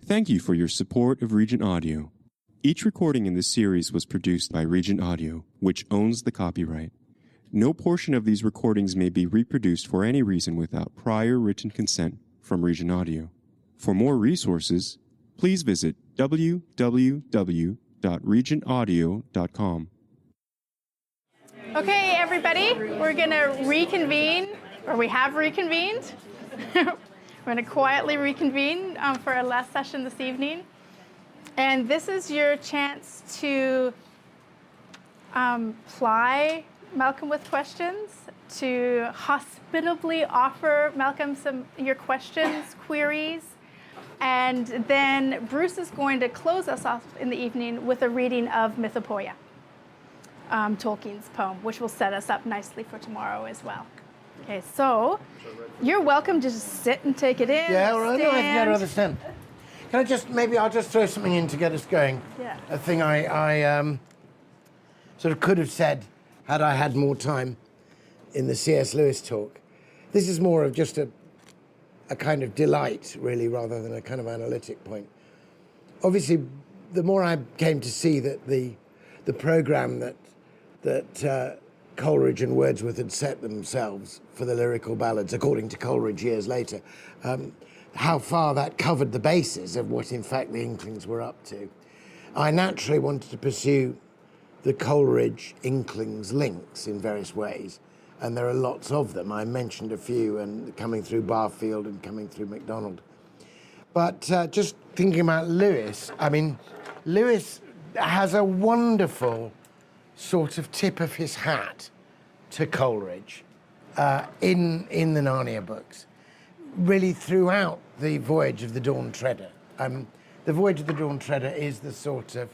Thank you for your support of Regent Audio. Each recording in this series was produced by Regent Audio, which owns the copyright. No portion of these recordings may be reproduced for any reason without prior written consent from Regent Audio. For more resources, please visit www.regentaudio.com. Okay, everybody, we're going to reconvene, or we have reconvened. We're going to quietly reconvene for our last session this evening. And this is your chance to ply Malcolm with questions, to hospitably offer Malcolm your questions, queries. And then Bruce is going to close us off in the evening with a reading of Mythopoeia, Tolkien's poem, which will set us up nicely for tomorrow as well. Okay, so you're welcome to just sit and take it in. Yeah, well, no, I think I'd rather stand. Can I just, maybe I'll just throw something in to get us going. Yeah. A thing I sort of could have said had I had more time in the C.S. Lewis talk. This is more of just a kind of delight, really, rather than a kind of analytic point. Obviously, the more I came to see that the program that Coleridge and Wordsworth had set themselves for the lyrical ballads, according to Coleridge years later, how far that covered the basis of what, in fact, the Inklings were up to. I naturally wanted to pursue the Coleridge-Inklings links in various ways, and there are lots of them. I mentioned a few, and coming through Barfield and coming through MacDonald. But just thinking about Lewis, I mean, Lewis has a wonderful sort of tip of his hat to Coleridge in the Narnia books, really throughout the Voyage of the Dawn Treader. The Voyage of the Dawn Treader is the sort of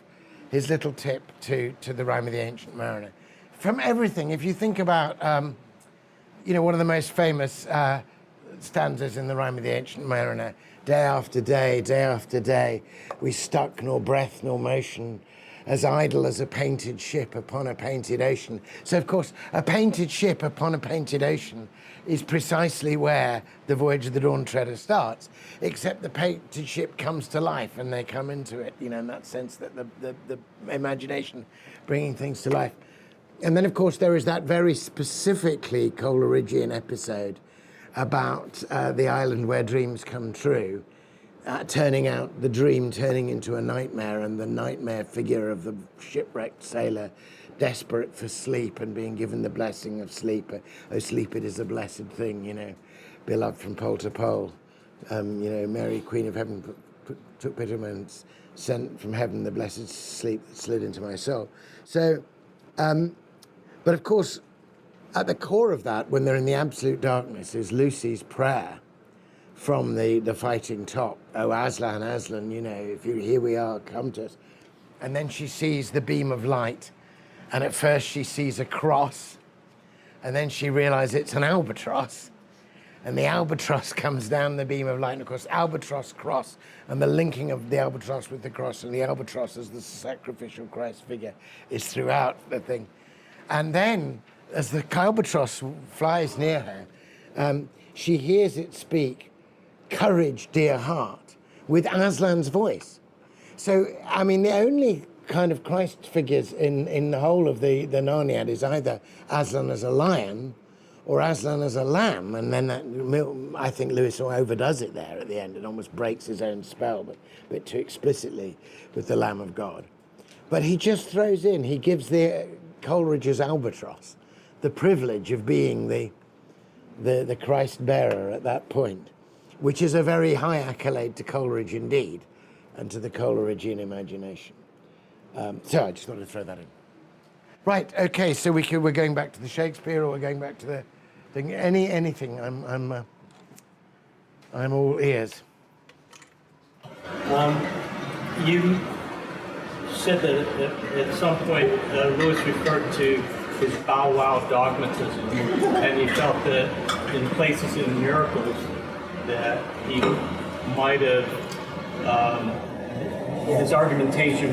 his little tip to the Rime of the Ancient Mariner. From everything, if you think about, one of the most famous stanzas in the Rime of the Ancient Mariner, day after day, we stuck nor breath nor motion, as idle as a painted ship upon a painted ocean. So, of course, a painted ship upon a painted ocean is precisely where the Voyage of the Dawn Treader starts, except the painted ship comes to life and they come into it, in that sense that the imagination bringing things to life. And then, of course, there is that very specifically Coleridgean episode about the island where dreams come true, the dream turning into a nightmare, and the nightmare figure of the shipwrecked sailor, desperate for sleep and being given the blessing of sleep. Oh, sleep, it is a blessed thing, beloved from pole to pole. Mary, Queen of Heaven, took bitter moments, sent from heaven the blessed sleep that slid into my soul. So, but of course, at the core of that, when they're in the absolute darkness, is Lucy's prayer from the fighting top. Oh, Aslan, Aslan, here we are, come to us. And then she sees the beam of light. And at first she sees a cross. And then she realizes it's an albatross. And the albatross comes down the beam of light. And of course, albatross, cross, and the linking of the albatross with the cross, and the albatross as the sacrificial Christ figure is throughout the thing. And then, as the albatross flies near her, she hears it speak, "Courage, dear heart," with Aslan's voice. So, I mean, the only kind of Christ figures in the whole of the Narniad is either Aslan as a lion or Aslan as a lamb, and then I think Lewis overdoes it there at the end and almost breaks his own spell, but a bit too explicitly with the Lamb of God. But he just throws in, he gives the Coleridge's albatross the privilege of being the Christ bearer at that point, which is a very high accolade to Coleridge indeed, and to the Coleridgean imagination. So I just wanted to throw that in. Right, okay, so we're going back to the Shakespeare, or we're going back to the thing, anything. I'm all ears. You said that at some point Lewis referred to his bow wow dogmatism, and he felt that in places in miracles that he might have his argumentation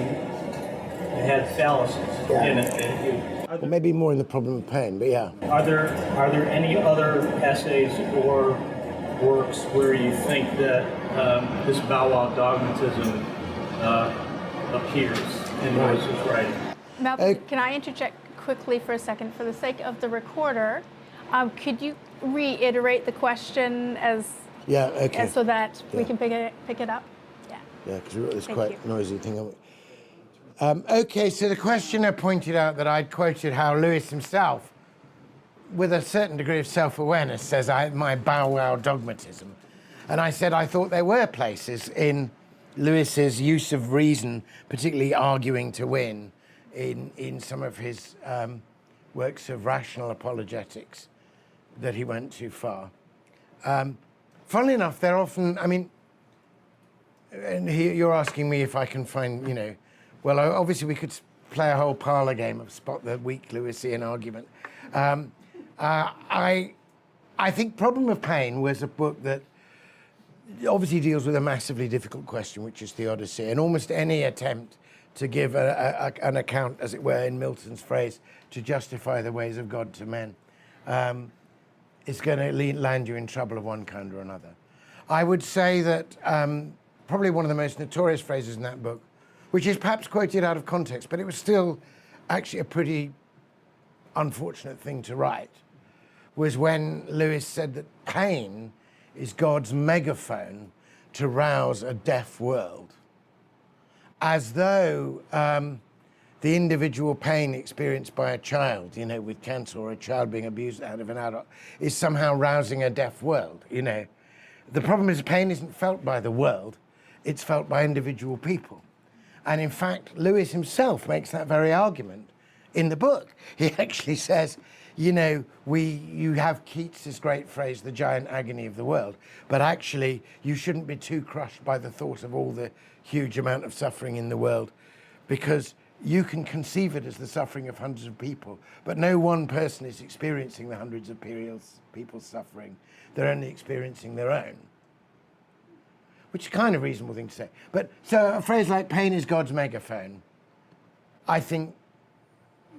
had fallacies in it. Well, maybe more in the Problem of Pain, but yeah. Are there any other essays or works where you think that this bow wow dogmatism appears in Lewis's writing. Malcolm, can I interject quickly for a second? For the sake of the recorder, could you reiterate the question so that we can pick it up? Yeah, because we've got this Thank quite you. noisy thing. Okay, so the questioner pointed out that I'd quoted how Lewis himself, with a certain degree of self-awareness, says, my bow wow dogmatism. And I said I thought there were places in Lewis's use of reason, particularly arguing to win, in some of his works of rational apologetics, that he went too far. Funnily enough, they're often, I mean, and you're asking me if I can find, well, obviously we could play a whole parlor game of spot the weak Lewisian argument. I think Problem of Pain was a book that obviously deals with a massively difficult question, which is theodicy, and almost any attempt to give an account, as it were, in Milton's phrase, to justify the ways of God to men, is going to land you in trouble of one kind or another. I would say that probably one of the most notorious phrases in that book, which is perhaps quoted out of context, but it was still actually a pretty unfortunate thing to write, was when Lewis said that pain is God's megaphone to rouse a deaf world, as though the individual pain experienced by a child, with cancer, or a child being abused out of an adult, is somehow rousing a deaf world, The problem is pain isn't felt by the world, it's felt by individual people. And in fact, Lewis himself makes that very argument in the book. He actually says, you have Keats's great phrase, the giant agony of the world, but actually you shouldn't be too crushed by the thought of all the huge amount of suffering in the world, because you can conceive it as the suffering of hundreds of people, but no one person is experiencing the hundreds of people's suffering. They're only experiencing their own. Which is kind of a reasonable thing to say. But so a phrase like pain is God's megaphone, I think,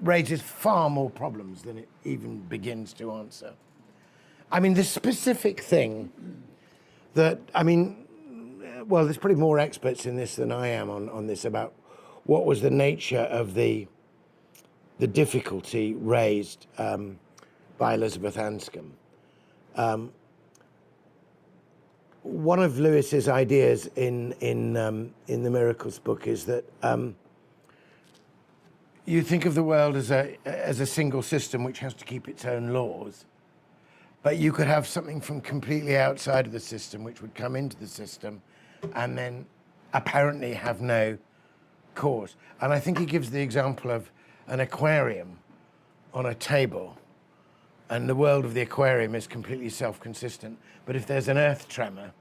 raises far more problems than it even begins to answer. I mean, the specific thing that, well, there's probably more experts in this than I am on this about what was the nature of the difficulty raised by Elizabeth Anscombe. One of Lewis's ideas in the Miracles book is that you think of the world as a single system which has to keep its own laws, but you could have something from completely outside of the system which would come into the system and then apparently have no cause. And I think he gives the example of an aquarium on a table, and the world of the aquarium is completely self-consistent. But if there's an earth tremor,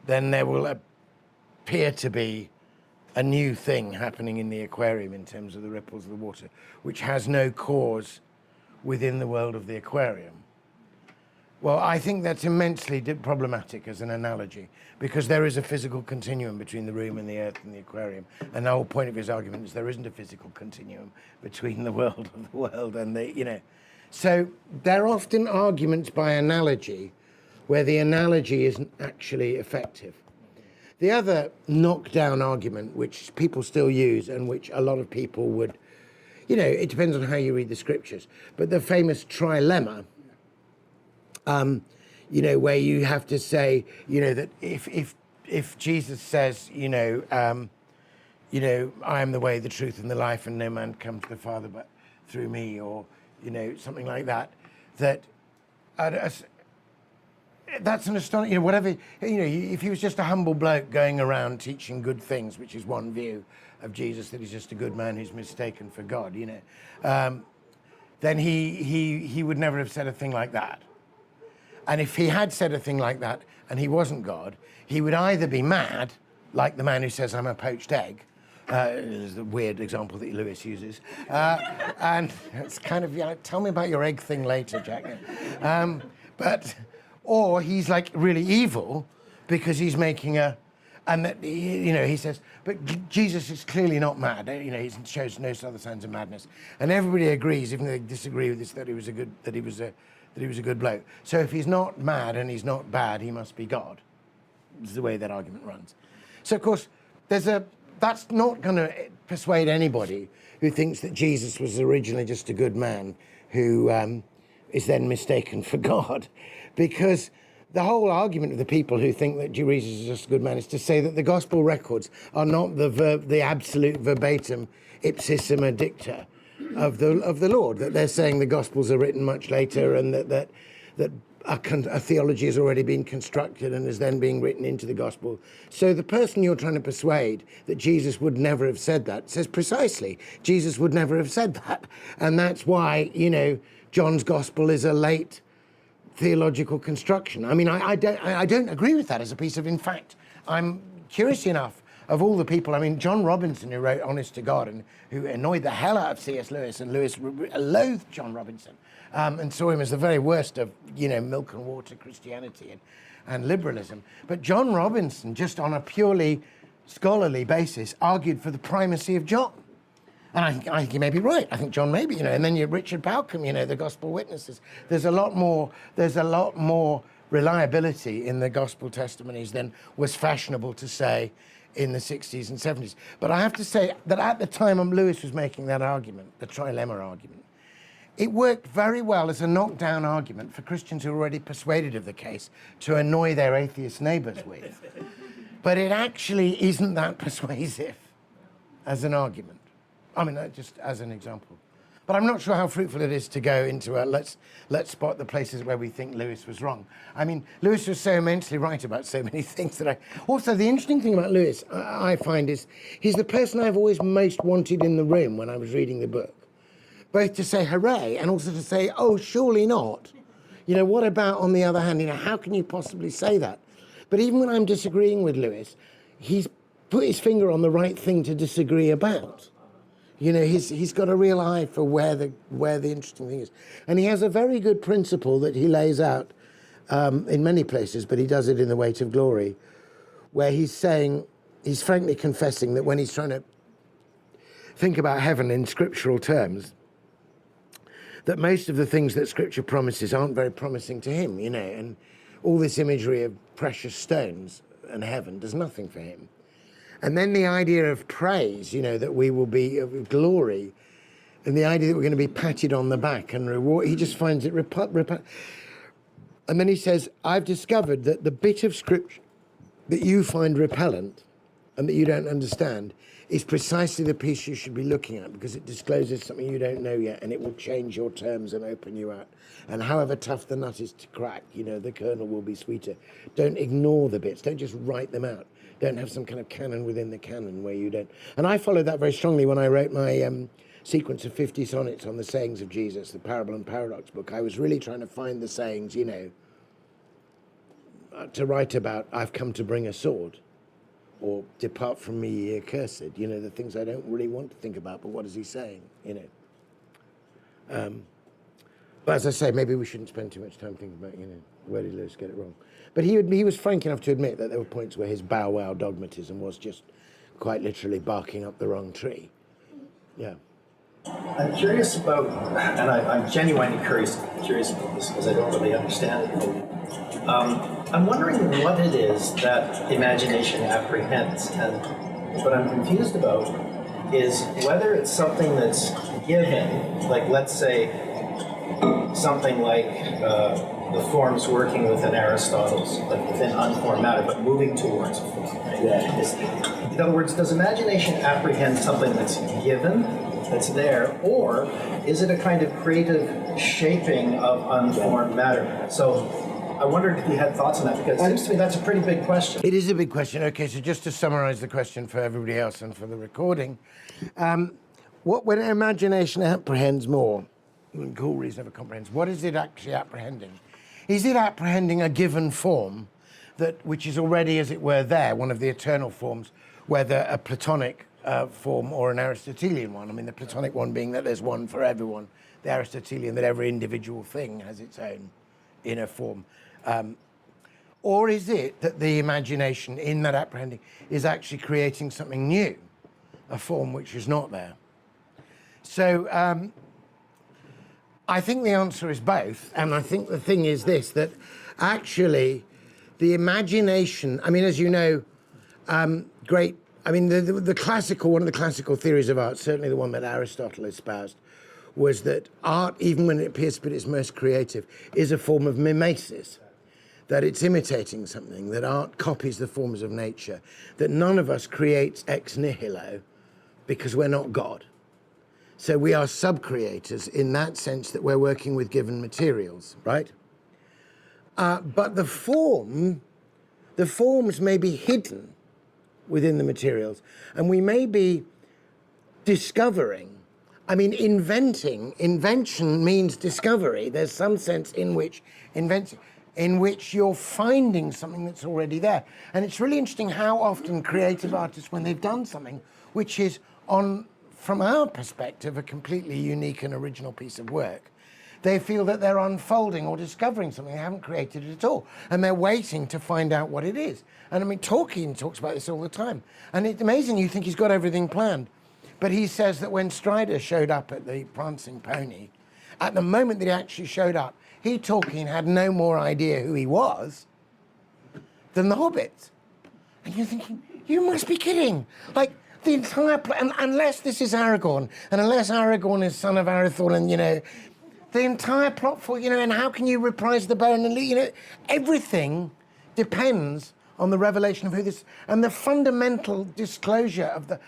then there will appear to be a new thing happening in the aquarium in terms of the ripples of the water, which has no cause within the world of the aquarium. Well, I think that's immensely problematic as an analogy, because there is a physical continuum between the room and the earth and the aquarium. And the whole point of his argument is there isn't a physical continuum between the world of the world and the, So there are often arguments by analogy where the analogy isn't actually effective. The other knockdown argument, which people still use and which a lot of people would, it depends on how you read the scriptures, but the famous trilemma, where you have to say, that if Jesus says, I am the way, the truth, and the life, and no man comes to the Father but through me, or, something like that, that's an astonishing, whatever, if he was just a humble bloke going around teaching good things, which is one view of Jesus, that he's just a good man who's mistaken for God, then he would never have said a thing like that. And if he had said a thing like that and he wasn't God, he would either be mad, like the man who says, I'm a poached egg. Is the weird example that Lewis uses. And it's kind of, tell me about your egg thing later, Jack. Or he's like really evil because he's making and that, he says, but Jesus is clearly not mad. He shows no other signs of madness. And everybody agrees, even though they disagree with this, that he was a good bloke. So if he's not mad and he's not bad, he must be God. is the way that argument runs. So, of course, that's not going to persuade anybody who thinks that Jesus was originally just a good man who is then mistaken for God, because the whole argument of the people who think that Jesus is just a good man is to say that the gospel records are not the absolute verbatim ipsissima dicta of the Lord, that they're saying the gospels are written much later, and that a theology has already been constructed and is then being written into the gospel. So the person you're trying to persuade that Jesus would never have said that says precisely, Jesus would never have said that. And that's why, John's gospel is a late theological construction. I mean, I don't agree with that as a piece of, in fact, I'm curious enough, of all the people, I mean, John Robinson, who wrote Honest to God and who annoyed the hell out of C.S. Lewis, and Lewis loathed John Robinson and saw him as the very worst of, milk and water Christianity and liberalism. But John Robinson, just on a purely scholarly basis, argued for the primacy of John. And I think he may be right. I think John may be, and then you Richard Bauckham, the gospel witnesses. There's a lot more reliability in the gospel testimonies than was fashionable to say in the 60s and 70s. But I have to say that at the time Lewis was making that argument, the trilemma argument, it worked very well as a knockdown argument for Christians who were already persuaded of the case to annoy their atheist neighbours with. But it actually isn't that persuasive as an argument. I mean, just as an example. But I'm not sure how fruitful it is to go into let's spot the places where we think Lewis was wrong. I mean, Lewis was so immensely right about so many things that Also, the interesting thing about Lewis, I find, is he's the person I've always most wanted in the room when I was reading the book. Both to say hooray and also to say, oh, surely not. What about, on the other hand, how can you possibly say that? But even when I'm disagreeing with Lewis, he's put his finger on the right thing to disagree about. He's got a real eye for where the interesting thing is. And he has a very good principle that he lays out in many places, but he does it in The Weight of Glory, where he's frankly confessing that when he's trying to think about heaven in scriptural terms, that most of the things that Scripture promises aren't very promising to him, and all this imagery of precious stones and heaven does nothing for him. And then the idea of praise, that we will be of glory, and the idea that we're going to be patted on the back and reward, he just finds it And then he says, I've discovered that the bit of Scripture that you find repellent and that you don't understand is precisely the piece you should be looking at, because it discloses something you don't know yet, and it will change your terms and open you out. And however tough the nut is to crack, the kernel will be sweeter. Don't ignore the bits. Don't just write them out. Don't have some kind of canon within the canon where you don't. And I followed that very strongly when I wrote my sequence of 50 sonnets on the sayings of Jesus, the Parable and Paradox book. I was really trying to find the sayings, to write about, I've come to bring a sword, or depart from me, ye accursed, the things I don't really want to think about, but what is he saying, But as I say, maybe we shouldn't spend too much time thinking about, where did Lewis get it wrong? But he was frank enough to admit that there were points where his bow-wow dogmatism was just quite literally barking up the wrong tree. Yeah. I'm curious about, and I'm genuinely curious about this because I don't really understand it. I'm wondering what it is that imagination apprehends, and what I'm confused about is whether it's something that's given, like let's say something like the forms working within Aristotle's, like within unformed matter, but moving towards a form. Right? Yeah. In other words, does imagination apprehend something that's given, that's there, or is it a kind of creative shaping of unformed matter? So I wondered if you had thoughts on that, because it seems to me that's a pretty big question. It is a big question. Okay, so just to summarize the question for everybody else and for the recording, when imagination apprehends more, cool reason never comprehends, what is it actually apprehending? Is it apprehending a given form which is already, as it were, there, one of the eternal forms, whether a Platonic form or an Aristotelian one? I mean, the Platonic one being that there's one for everyone, the Aristotelian that every individual thing has its own inner form. Or is it that the imagination in that apprehending is actually creating something new, a form which is not there? So I think the answer is both, and I think the thing is this, that actually the imagination, I mean, as you know, great, I mean, the classical, one of the classical theories of art, certainly the one that Aristotle espoused, was that art, even when it appears to be its most creative, is a form of mimesis, that it's imitating something, that art copies the forms of nature, that none of us creates ex nihilo because we're not God. So we are sub-creators in that sense that we're working with given materials, right? But the forms may be hidden within the materials, and we may be discovering. I mean, invention means discovery. There's some sense in which you're finding something that's already there. And it's really interesting how often creative artists, when they've done something which is from our perspective, a completely unique and original piece of work, they feel that they're unfolding or discovering something. They haven't created it at all. And they're waiting to find out what it is. And I mean, Tolkien talks about this all the time. And it's amazing, you think he's got everything planned. But he says that when Strider showed up at the Prancing Pony, at the moment that he actually showed up, he, Tolkien, had no more idea who he was than the Hobbits. And you're thinking, you must be kidding. Like, the entire unless this is Aragorn, and unless Aragorn is son of Arathorn, and, you know, the entire plot for, you know, and how can you reprise the Baron and, you know, everything depends on the revelation of who this, and the fundamental disclosure of the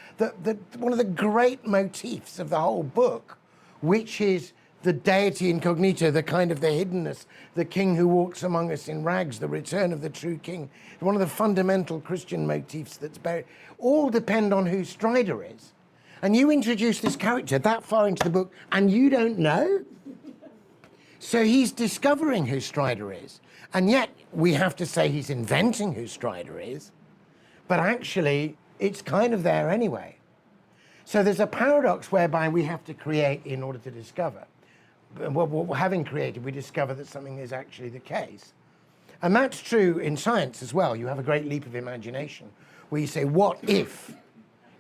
one of the great motifs of the whole book, which is the deity incognito, the kind of the hiddenness, the king who walks among us in rags, the return of the true king, one of the fundamental Christian motifs that's buried, all depend on who Strider is. And you introduce this character that far into the book and you don't know? So he's discovering who Strider is. And yet we have to say he's inventing who Strider is, but actually it's kind of there anyway. So there's a paradox whereby we have to create in order to discover. Well, having created, we discover that something is actually the case. And that's true in science as well. You have a great leap of imagination where you say, what if,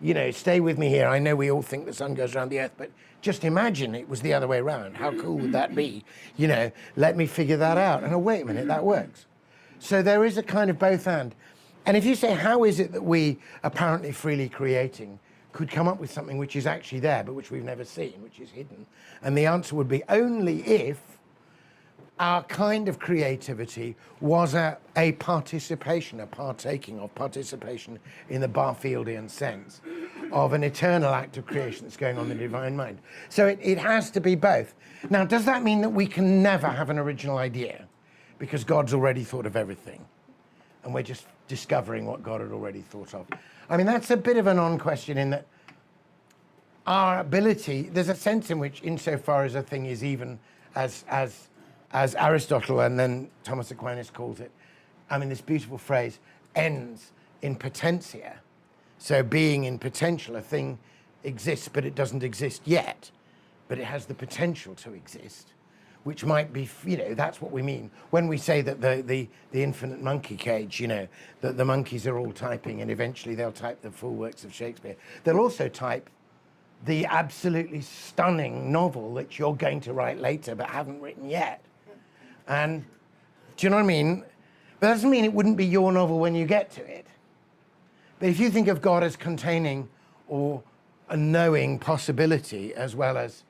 you know, stay with me here. I know we all think the sun goes around the earth, but just imagine it was the other way around. How cool would that be? You know, let me figure that out. And oh, wait a minute, that works. So there is a kind of both and. And if you say, how is it that we, apparently freely creating, could come up with something which is actually there, but which we've never seen, which is hidden? And the answer would be only if our kind of creativity was a participation, a partaking of participation in the Barfieldian sense of an eternal act of creation that's going on in the divine mind. So it has to be both. Now, does that mean that we can never have an original idea because God's already thought of everything and we're just discovering what God had already thought of? I mean, that's a bit of a non-question in that our ability, there's a sense in which, insofar as a thing is even as Aristotle and then Thomas Aquinas calls it, I mean, this beautiful phrase, ends in potentia. So being in potential, a thing exists, but it doesn't exist yet, but it has the potential to exist, which might be, you know, that's what we mean when we say that the infinite monkey cage, you know, that the monkeys are all typing and eventually they'll type the full works of Shakespeare. They'll also type the absolutely stunning novel that you're going to write later but haven't written yet. And do you know what I mean? But that doesn't mean it wouldn't be your novel when you get to it. But if you think of God as containing or a knowing possibility as well as,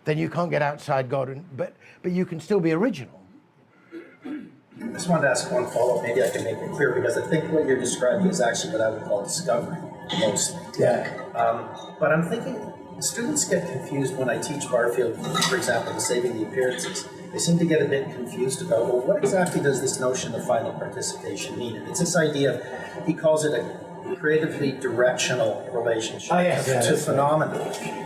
then you can't get outside God, but you can still be original. I just wanted to ask one follow-up. Maybe I can make it clear, because I think what you're describing is actually what I would call discovery, mostly. Yeah. But I'm thinking students get confused when I teach Barfield, for example, the Saving the Appearances. They seem to get a bit confused about, well, what exactly does this notion of final participation mean? And it's this idea of, he calls it a creatively directional relationship to phenomena.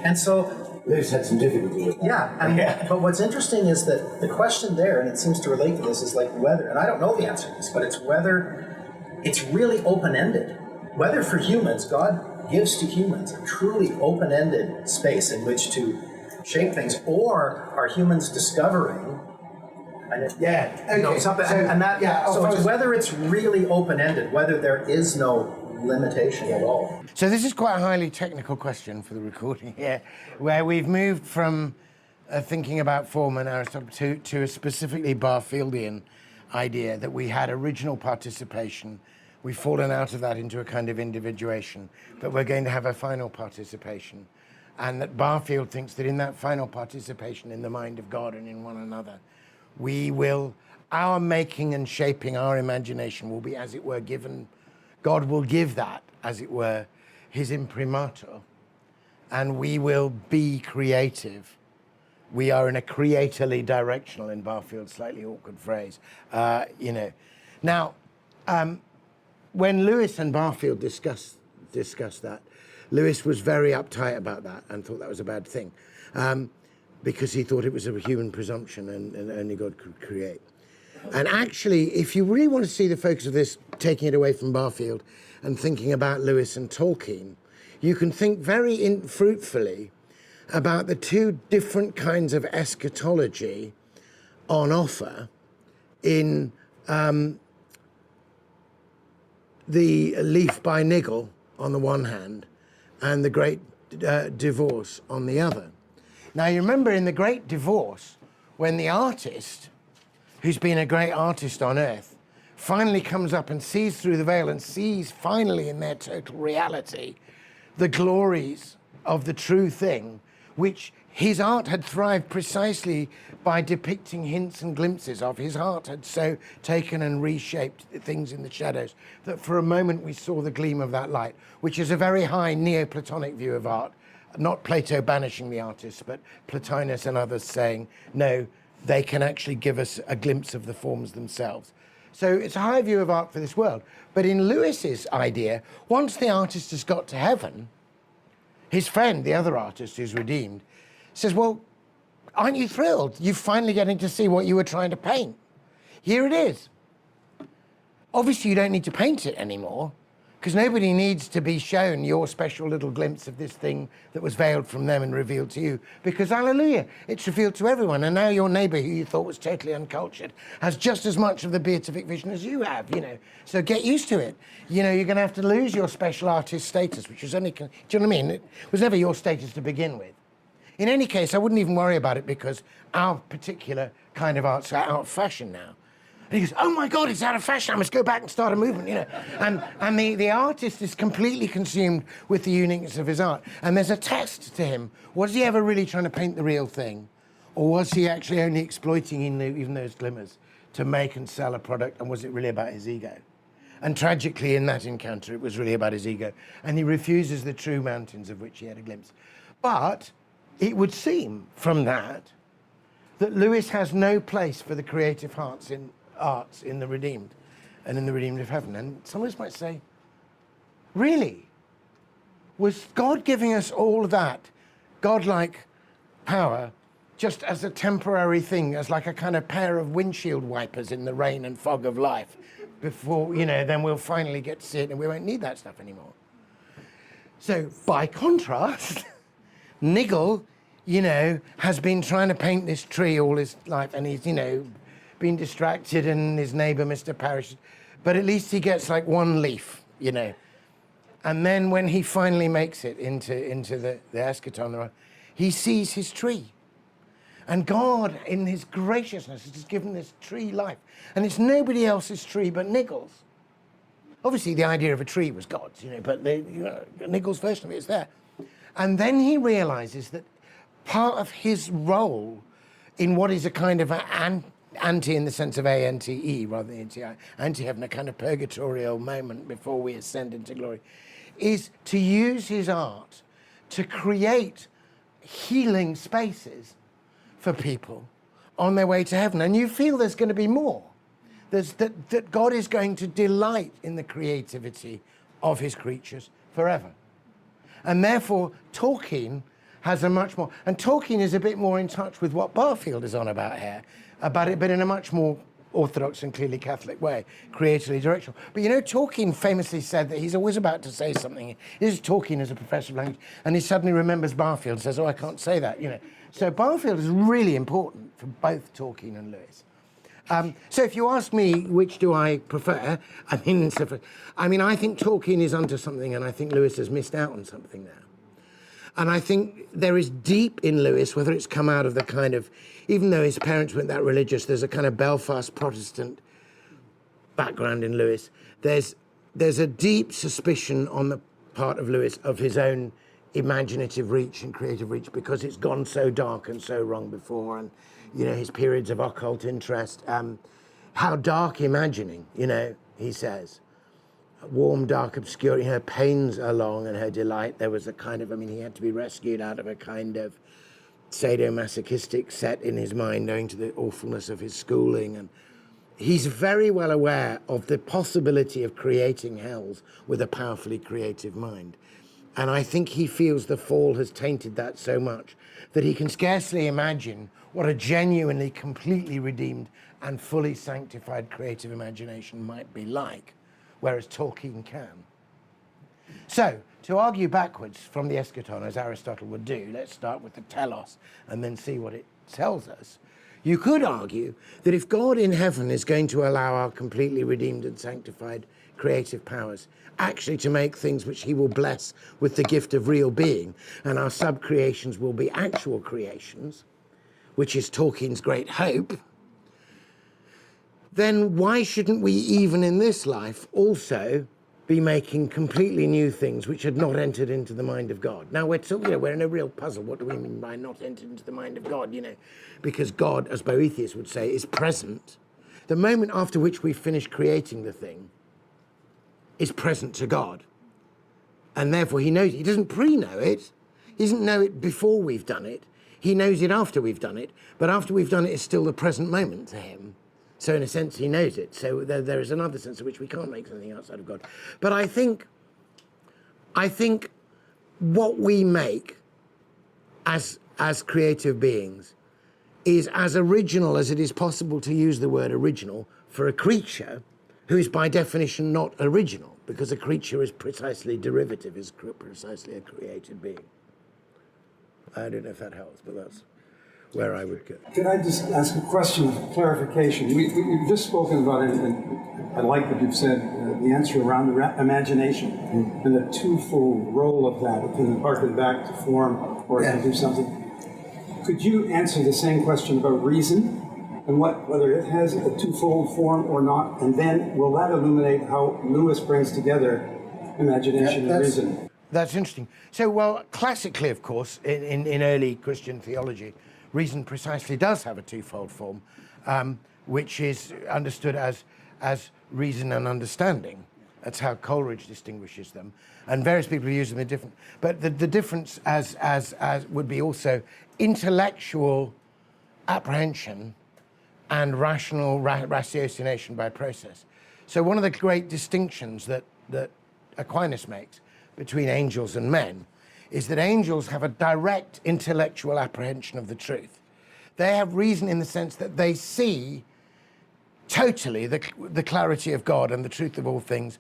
And so Lewis had some difficulty with that. Yeah, but what's interesting is that the question there, and it seems to relate to this, is like whether, and I don't know the answer to this, but it's whether it's really open-ended. Whether for humans, God gives to humans a truly open-ended space in which to shape things, or are humans discovering something, so whether it's really open-ended, whether there is no limitation at all. So this is quite a highly technical question for the recording here, where we've moved from thinking about form and Aristotle to a specifically Barfieldian idea that we had original participation. We've fallen out of that into a kind of individuation, but we're going to have a final participation. And that Barfield thinks that in that final participation in the mind of God and in one another, our making and shaping our imagination will be, as it were, given. God will give that, as it were, his imprimatur, and we will be creative. We are in a creatorly directional, in Barfield's slightly awkward phrase, Now, when Lewis and Barfield discussed that, Lewis was very uptight about that and thought that was a bad thing, because he thought it was a human presumption and only God could create. And actually, if you really want to see the focus of this, taking it away from Barfield and thinking about Lewis and Tolkien, you can think very fruitfully about the two different kinds of eschatology on offer in the Leaf by Niggle on the one hand and the Great Divorce on the other. Now, you remember in the Great Divorce, when the artist, who's been a great artist on earth, finally comes up and sees through the veil and sees finally in their total reality the glories of the true thing, which his art had thrived precisely by depicting hints and glimpses of. His art had so taken and reshaped things in the shadows that for a moment we saw the gleam of that light, which is a very high Neoplatonic view of art, not Plato banishing the artist, but Plotinus and others saying, no, they can actually give us a glimpse of the forms themselves. So it's a high view of art for this world. But in Lewis's idea, once the artist has got to heaven, his friend, the other artist who's redeemed, says, well, aren't you thrilled? You're finally getting to see what you were trying to paint. Here it is. Obviously, you don't need to paint it anymore, because nobody needs to be shown your special little glimpse of this thing that was veiled from them and revealed to you, because, hallelujah, it's revealed to everyone. And now your neighbour, who you thought was totally uncultured, has just as much of the beatific vision as you have, So get used to it. You're going to have to lose your special artist status, which was only, do you know what I mean? It was never your status to begin with. In any case, I wouldn't even worry about it, because our particular kind of art's out of fashion now. And he goes, oh my God, it's out of fashion. I must go back and start a movement, And the artist is completely consumed with the uniqueness of his art. And there's a test to him. Was he ever really trying to paint the real thing? Or was he actually only exploiting even those glimmers to make and sell a product? And was it really about his ego? And tragically, in that encounter, it was really about his ego. And he refuses the true mountains of which he had a glimpse. But it would seem from that Lewis has no place for the creative arts in the redeemed and in the redeemed of heaven. And some of us might say, really? Was God giving us all that godlike power just as a temporary thing, as like a kind of pair of windshield wipers in the rain and fog of life before, then we'll finally get to see it and we won't need that stuff anymore? So by contrast, Niggle, has been trying to paint this tree all his life, and he's, been distracted, and his neighbour, Mr. Parrish, but at least he gets like one leaf, And then when he finally makes it into the eschaton, he sees his tree. And God, in his graciousness, has given this tree life. And it's nobody else's tree but Niggle's. Obviously, the idea of a tree was God's, but Niggle's version of it is there. And then he realizes that part of his role in what is a kind of an anti in the sense of A-N-T-E rather than anti-I, anti-heaven, a kind of purgatorial moment before we ascend into glory, is to use his art to create healing spaces for people on their way to heaven. And you feel there's going to be more. That God is going to delight in the creativity of his creatures forever. And therefore, Tolkien has a much more... And Tolkien is a bit more in touch with what Barfield is on about here, about it, but in a much more orthodox and clearly Catholic way, creatively directional. But Tolkien famously said that he's always about to say something. This is Tolkien as a professor of language, and he suddenly remembers Barfield and says, oh, I can't say that, So Barfield is really important for both Tolkien and Lewis. So if you ask me which do I prefer, I think Tolkien is onto something, and I think Lewis has missed out on something there. And I think there is deep in Lewis, whether it's come out of the kind of, even though his parents weren't that religious, there's a kind of Belfast Protestant background in Lewis, there's a deep suspicion on the part of Lewis of his own imaginative reach and creative reach, because it's gone so dark and so wrong before, and his periods of occult interest. How dark imagining, he says. Warm, dark, obscure, her pains are long and her delight. There was a kind of, he had to be rescued out of a kind of sadomasochistic set in his mind, owing to the awfulness of his schooling. And he's very well aware of the possibility of creating hells with a powerfully creative mind. And I think he feels the fall has tainted that so much that he can scarcely imagine what a genuinely, completely redeemed and fully sanctified creative imagination might be like, whereas Tolkien can. So, to argue backwards from the eschaton, as Aristotle would do, let's start with the telos and then see what it tells us. You could argue that if God in heaven is going to allow our completely redeemed and sanctified creative powers actually to make things which he will bless with the gift of real being, and our sub-creations will be actual creations, which is Tolkien's great hope, then why shouldn't we, even in this life, also be making completely new things which had not entered into the mind of God? Now, we're in a real puzzle. What do we mean by not entered into the mind of God? Because God, as Boethius would say, is present. The moment after which we finish creating the thing is present to God. And therefore he knows it. He doesn't pre-know it. He doesn't know it before we've done it. He knows it after we've done it. But after we've done it, it's still the present moment to him. So in a sense, he knows it. So there is another sense in which we can't make something outside of God. But I think what we make as creative beings is as original as it is possible to use the word original for a creature who is by definition not original, because a creature is precisely derivative, is precisely a created being. I don't know if that helps, but that's where I would go. Can I just ask a question of clarification? We've just spoken about it, and I like what you've said, the answer around imagination and the twofold role of that. It can harken back to form or it can do something. Could you answer the same question about reason and whether it has a twofold form or not? And then will that illuminate how Lewis brings together imagination and reason? That's interesting. So, well, classically, of course, in early Christian theology, reason precisely does have a twofold form, which is understood as reason and understanding. That's how Coleridge distinguishes them, and various people use them in different. But the difference as would be also intellectual apprehension and rational ratiocination by process. So one of the great distinctions that Aquinas makes between angels and men is that angels have a direct intellectual apprehension of the truth. They have reason in the sense that they see totally the clarity of God and the truth of all things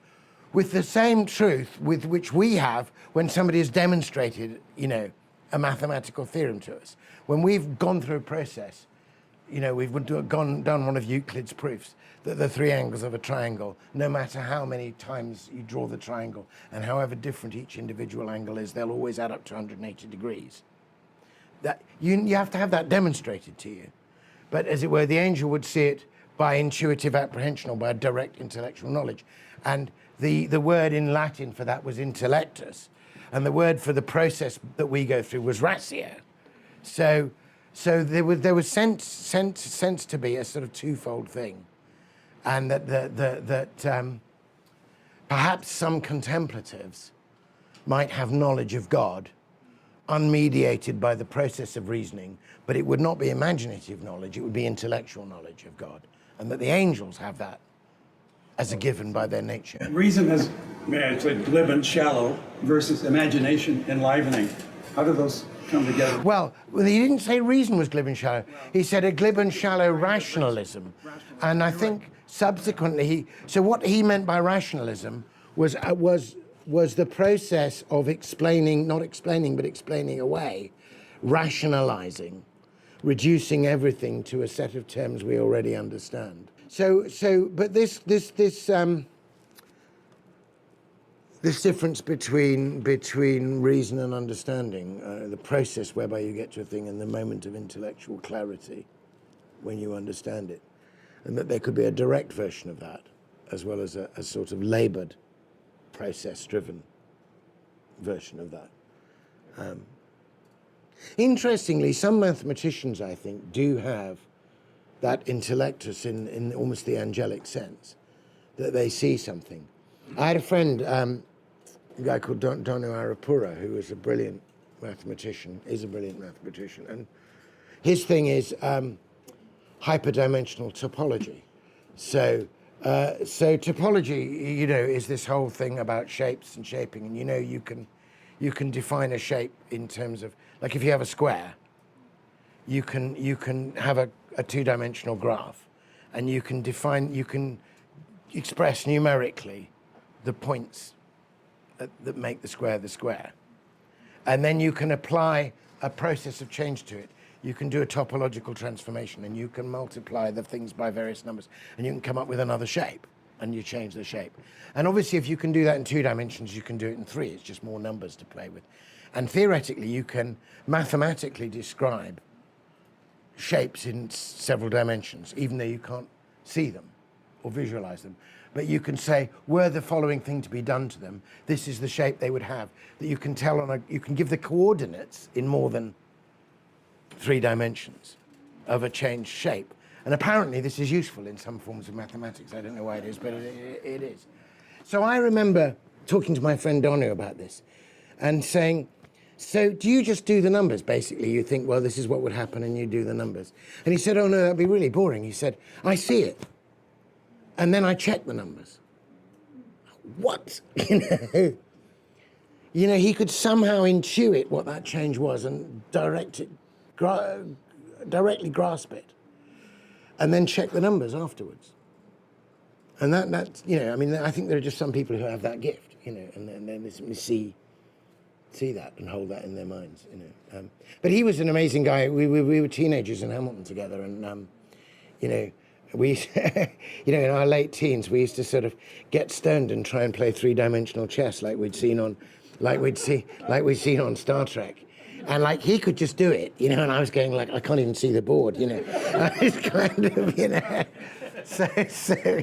with the same truth with which we have when somebody has demonstrated, a mathematical theorem to us. When we've gone through a process, we've done one of Euclid's proofs, that the three angles of a triangle, no matter how many times you draw the triangle and however different each individual angle is, they'll always add up to 180 degrees. That you have to have that demonstrated to you. But as it were, the angel would see it by intuitive apprehension or by direct intellectual knowledge. And the word in Latin for that was intellectus. And the word for the process that we go through was ratio. So there was sense to be a sort of twofold thing. And that perhaps some contemplatives might have knowledge of God unmediated by the process of reasoning, but it would not be imaginative knowledge, it would be intellectual knowledge of God. And that the angels have that as a given by their nature. Reason is, may I say, glib and shallow versus imagination enlivening. How do those come together? Well, he didn't say reason was glib and shallow. He said a glib and shallow rationalism. And I think subsequently, so what he meant by rationalism was the process of explaining, not explaining, but explaining away, rationalizing, reducing everything to a set of terms we already understand. But this difference between reason and understanding, the process whereby you get to a thing and the moment of intellectual clarity when you understand it, and that there could be a direct version of that, as well as a sort of labored, process-driven version of that. Interestingly, some mathematicians, I think, do have that intellectus in almost the angelic sense, that they see something. I had a friend, a guy called Donu Arapura, who was a brilliant mathematician, and his thing is hyperdimensional topology. So topology, is this whole thing about shapes and shaping, and you can define a shape in terms of, like if you have a square, you can have a two-dimensional graph, and you can express numerically the points that make the square. And then you can apply a process of change to it. You can do a topological transformation, and you can multiply the things by various numbers, and you can come up with another shape, and you change the shape. And obviously, if you can do that in 2 dimensions, you can do it in 3. It's just more numbers to play with. And theoretically, you can mathematically describe shapes in several dimensions, even though you can't see them or visualize them. But you can say, were the following thing to be done to them, this is the shape they would have, that you can tell you can give the coordinates in more than 3 dimensions of a changed shape. And apparently this is useful in some forms of mathematics. I don't know why it is, but it is. So I remember talking to my friend Donu about this and saying, so do you just do the numbers, basically? You think, well, this is what would happen, and you do the numbers. And he said, oh, no, that'd be really boring. He said, I see it, and then I check the numbers. What? He could somehow intuit what that change was and directly grasp it, and then check the numbers afterwards. And that's, I think there are just some people who have that gift, and then they simply see that and hold that in their minds, But he was an amazing guy. We were teenagers in Hamilton together, and we, in our late teens, we used to sort of get stoned and try and play 3-dimensional chess like we'd seen on Star Trek. And he could just do it, and I was going I can't even see the board, I was kind of, so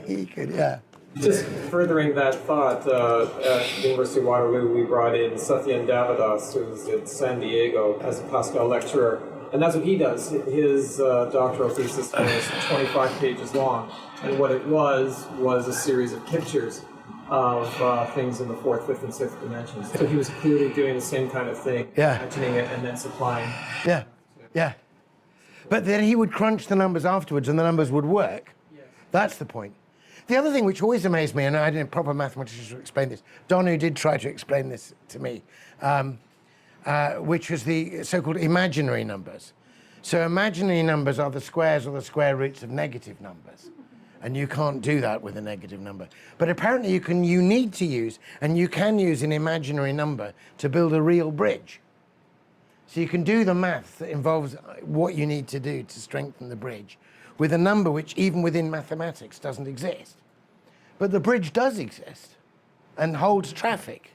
he could, yeah. Just furthering that thought, at the University of Waterloo, we brought in Satyen Davidas, who's at San Diego as a Pascal lecturer, and that's what he does. His doctoral thesis was 25 pages long, and what it was a series of pictures of things in the 4th, 5th, and 6th dimensions. So he was clearly doing the same kind of thing, imagining it and then supplying. Yeah. But then he would crunch the numbers afterwards, and the numbers would work. Yes. That's the point. The other thing which always amazed me, and I didn't proper mathematicians to explain this, Donu did try to explain this to me, which was the so-called imaginary numbers. So imaginary numbers are the squares or the square roots of negative numbers. And you can't do that with a negative number. But apparently you need to use, and you can use an imaginary number to build a real bridge. So you can do the math that involves what you need to do to strengthen the bridge with a number which even within mathematics doesn't exist. But the bridge does exist and holds traffic,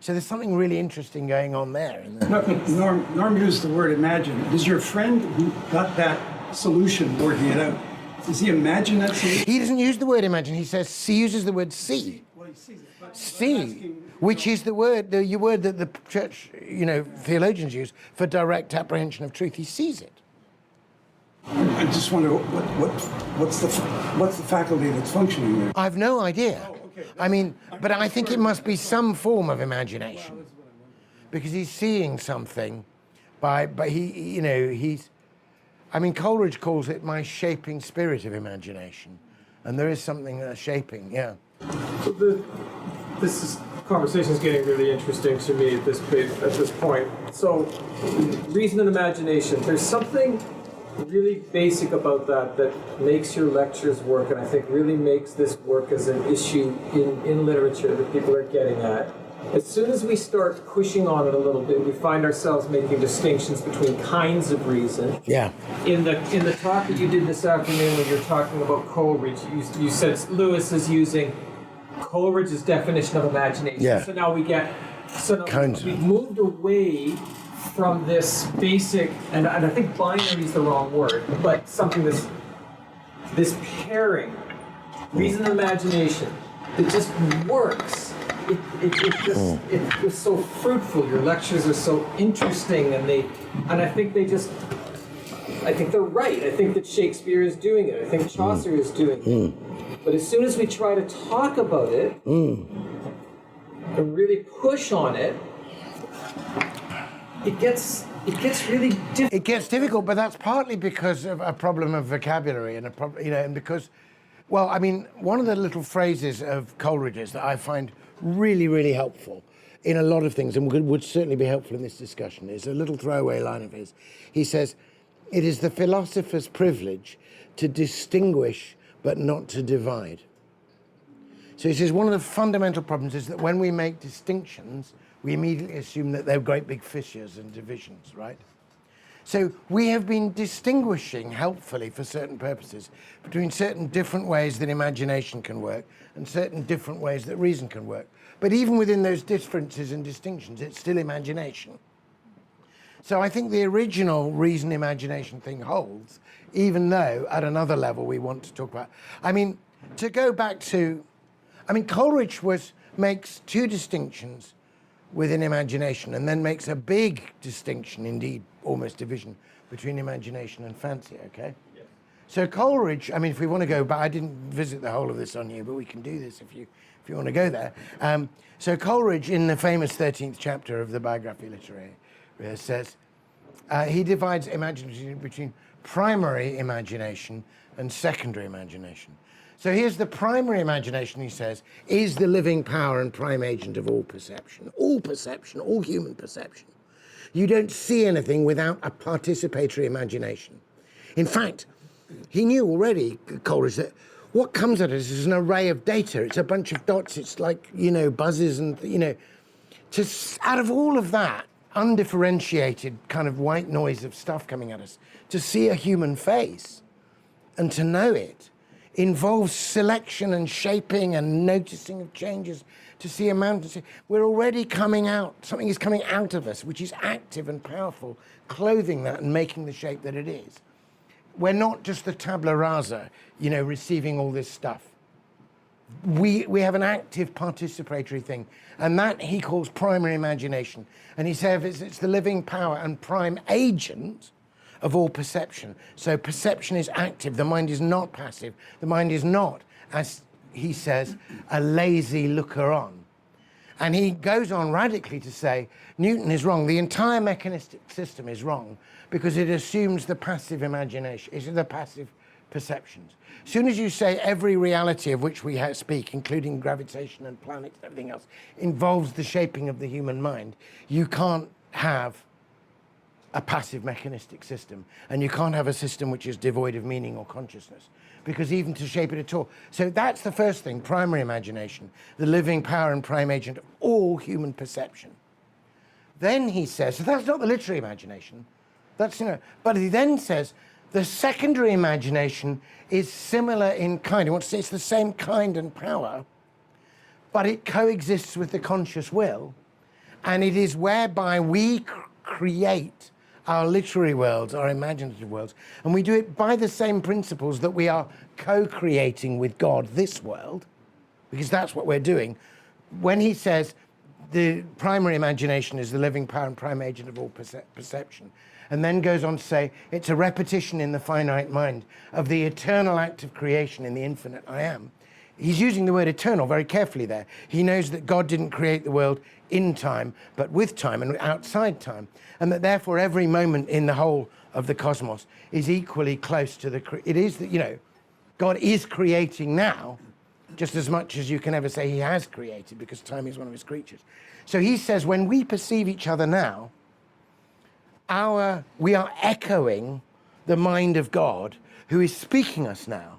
So there's something really interesting going on there. Norm used the word imagine. Does your friend who got that solution working it out, does he imagine that solution? He doesn't use the word imagine. He uses the word see. Well, he sees it. See, which is the word that the church, theologians use for direct apprehension of truth. He sees it. I just wonder what's the faculty that's functioning there? I've no idea. Oh, okay. But I think it must be some form of imagination, because he's seeing something but he's. Coleridge calls it my shaping spirit of imagination, and there is something shaping, yeah. So this conversation is getting really interesting to me at this point. So, reason and imagination. There's something really basic about that makes your lectures work, and I think really makes this work as an issue in literature that people are getting at. As soon as we start pushing on it a little bit, we find ourselves making distinctions between kinds of reason. Yeah. In the talk that you did this afternoon when you're talking about Coleridge, you said Lewis is using Coleridge's definition of imagination. Yeah. So now we've moved away from this basic, and I think binary is the wrong word, but something this pairing reason and imagination. It just works. It was so fruitful. Your lectures are so interesting, and I think they're right. I think that Shakespeare is doing it. I think Chaucer is doing it. But as soon as we try to talk about it and really push on it, it gets really difficult. It gets difficult, but that's partly because of a problem of vocabulary and and because, well, I mean, one of the little phrases of Coleridge's that I find really, really helpful in a lot of things, and would certainly be helpful in this discussion, is a little throwaway line of his. He says, "It is the philosopher's privilege to distinguish but not to divide." So he says one of the fundamental problems is that when we make distinctions, we immediately assume that they're great big fissures and divisions, right? So we have been distinguishing helpfully for certain purposes between certain different ways that imagination can work and certain different ways that reason can work. But even within those differences and distinctions, it's still imagination. So I think the original reason-imagination thing holds, even though at another level we want to talk about. I mean, to go back to, Coleridge makes two distinctions within imagination and then makes a big distinction, indeed almost division, between imagination and fancy, okay? Yeah. So Coleridge, if we want to go back, I didn't visit the whole of this on you, but we can do this if you want to go there. So Coleridge, in the famous 13th chapter of the Biographia Literaria, says, he divides imagination between primary imagination and secondary imagination. So here's the primary imagination, he says, is the living power and prime agent of all perception, all human perception. You don't see anything without a participatory imagination. In fact, he knew already, Coleridge, that what comes at us is an array of data. It's a bunch of dots. It's like, buzzes and, out of all of that undifferentiated kind of white noise of stuff coming at us, to see a human face and to know it involves selection and shaping and noticing of changes. To see a mountain, we're already coming out, something is coming out of us, which is active and powerful, clothing that and making the shape that it is. We're not just the tabula rasa, receiving all this stuff. We have an active participatory thing, and that he calls primary imagination. And he says it's the living power and prime agent of all perception. So perception is active, the mind is not passive. The mind is not, as he says, a lazy looker-on. And he goes on radically to say, Newton is wrong. The entire mechanistic system is wrong because it assumes the passive imagination, it's the passive perceptions. As soon as you say every reality of which we speak, including gravitation and planets and everything else, involves the shaping of the human mind, you can't have a passive mechanistic system, and you can't have a system which is devoid of meaning or consciousness, because even to shape it at all. So that's the first thing, primary imagination, the living power and prime agent of all human perception. Then he says, so that's not the literary imagination, that's, but he then says, the secondary imagination is similar in kind. He wants to say it's the same kind and power, but it coexists with the conscious will, and it is whereby we create our literary worlds, our imaginative worlds, and we do it by the same principles that we are co-creating with God this world, because that's what we're doing. When he says the primary imagination is the living power and prime agent of all perception, and then goes on to say it's a repetition in the finite mind of the eternal act of creation in the infinite I am. He's using the word eternal very carefully there. He knows that God didn't create the world in time, but with time and outside time, and that therefore every moment in the whole of the cosmos is equally close to it is that, God is creating now just as much as you can ever say he has created, because time is one of his creatures. So he says when we perceive each other now, we are echoing the mind of God who is speaking us now.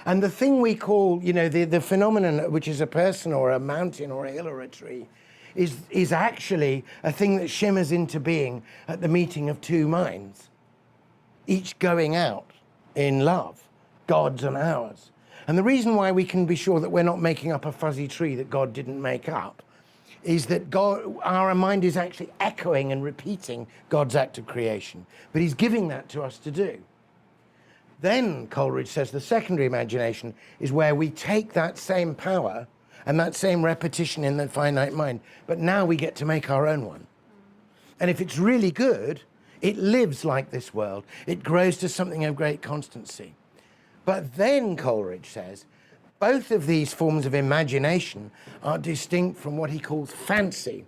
And the thing we call, the phenomenon, which is a person or a mountain or a hill or a tree, is actually a thing that shimmers into being at the meeting of two minds, each going out in love, God's and ours. And the reason why we can be sure that we're not making up a fuzzy tree that God didn't make up is that our mind is actually echoing and repeating God's act of creation. But he's giving that to us to do. Then Coleridge says the secondary imagination is where we take that same power and that same repetition in the finite mind, but now we get to make our own one. And if it's really good, it lives like this world. It grows to something of great constancy. But then Coleridge says, both of these forms of imagination are distinct from what he calls fancy,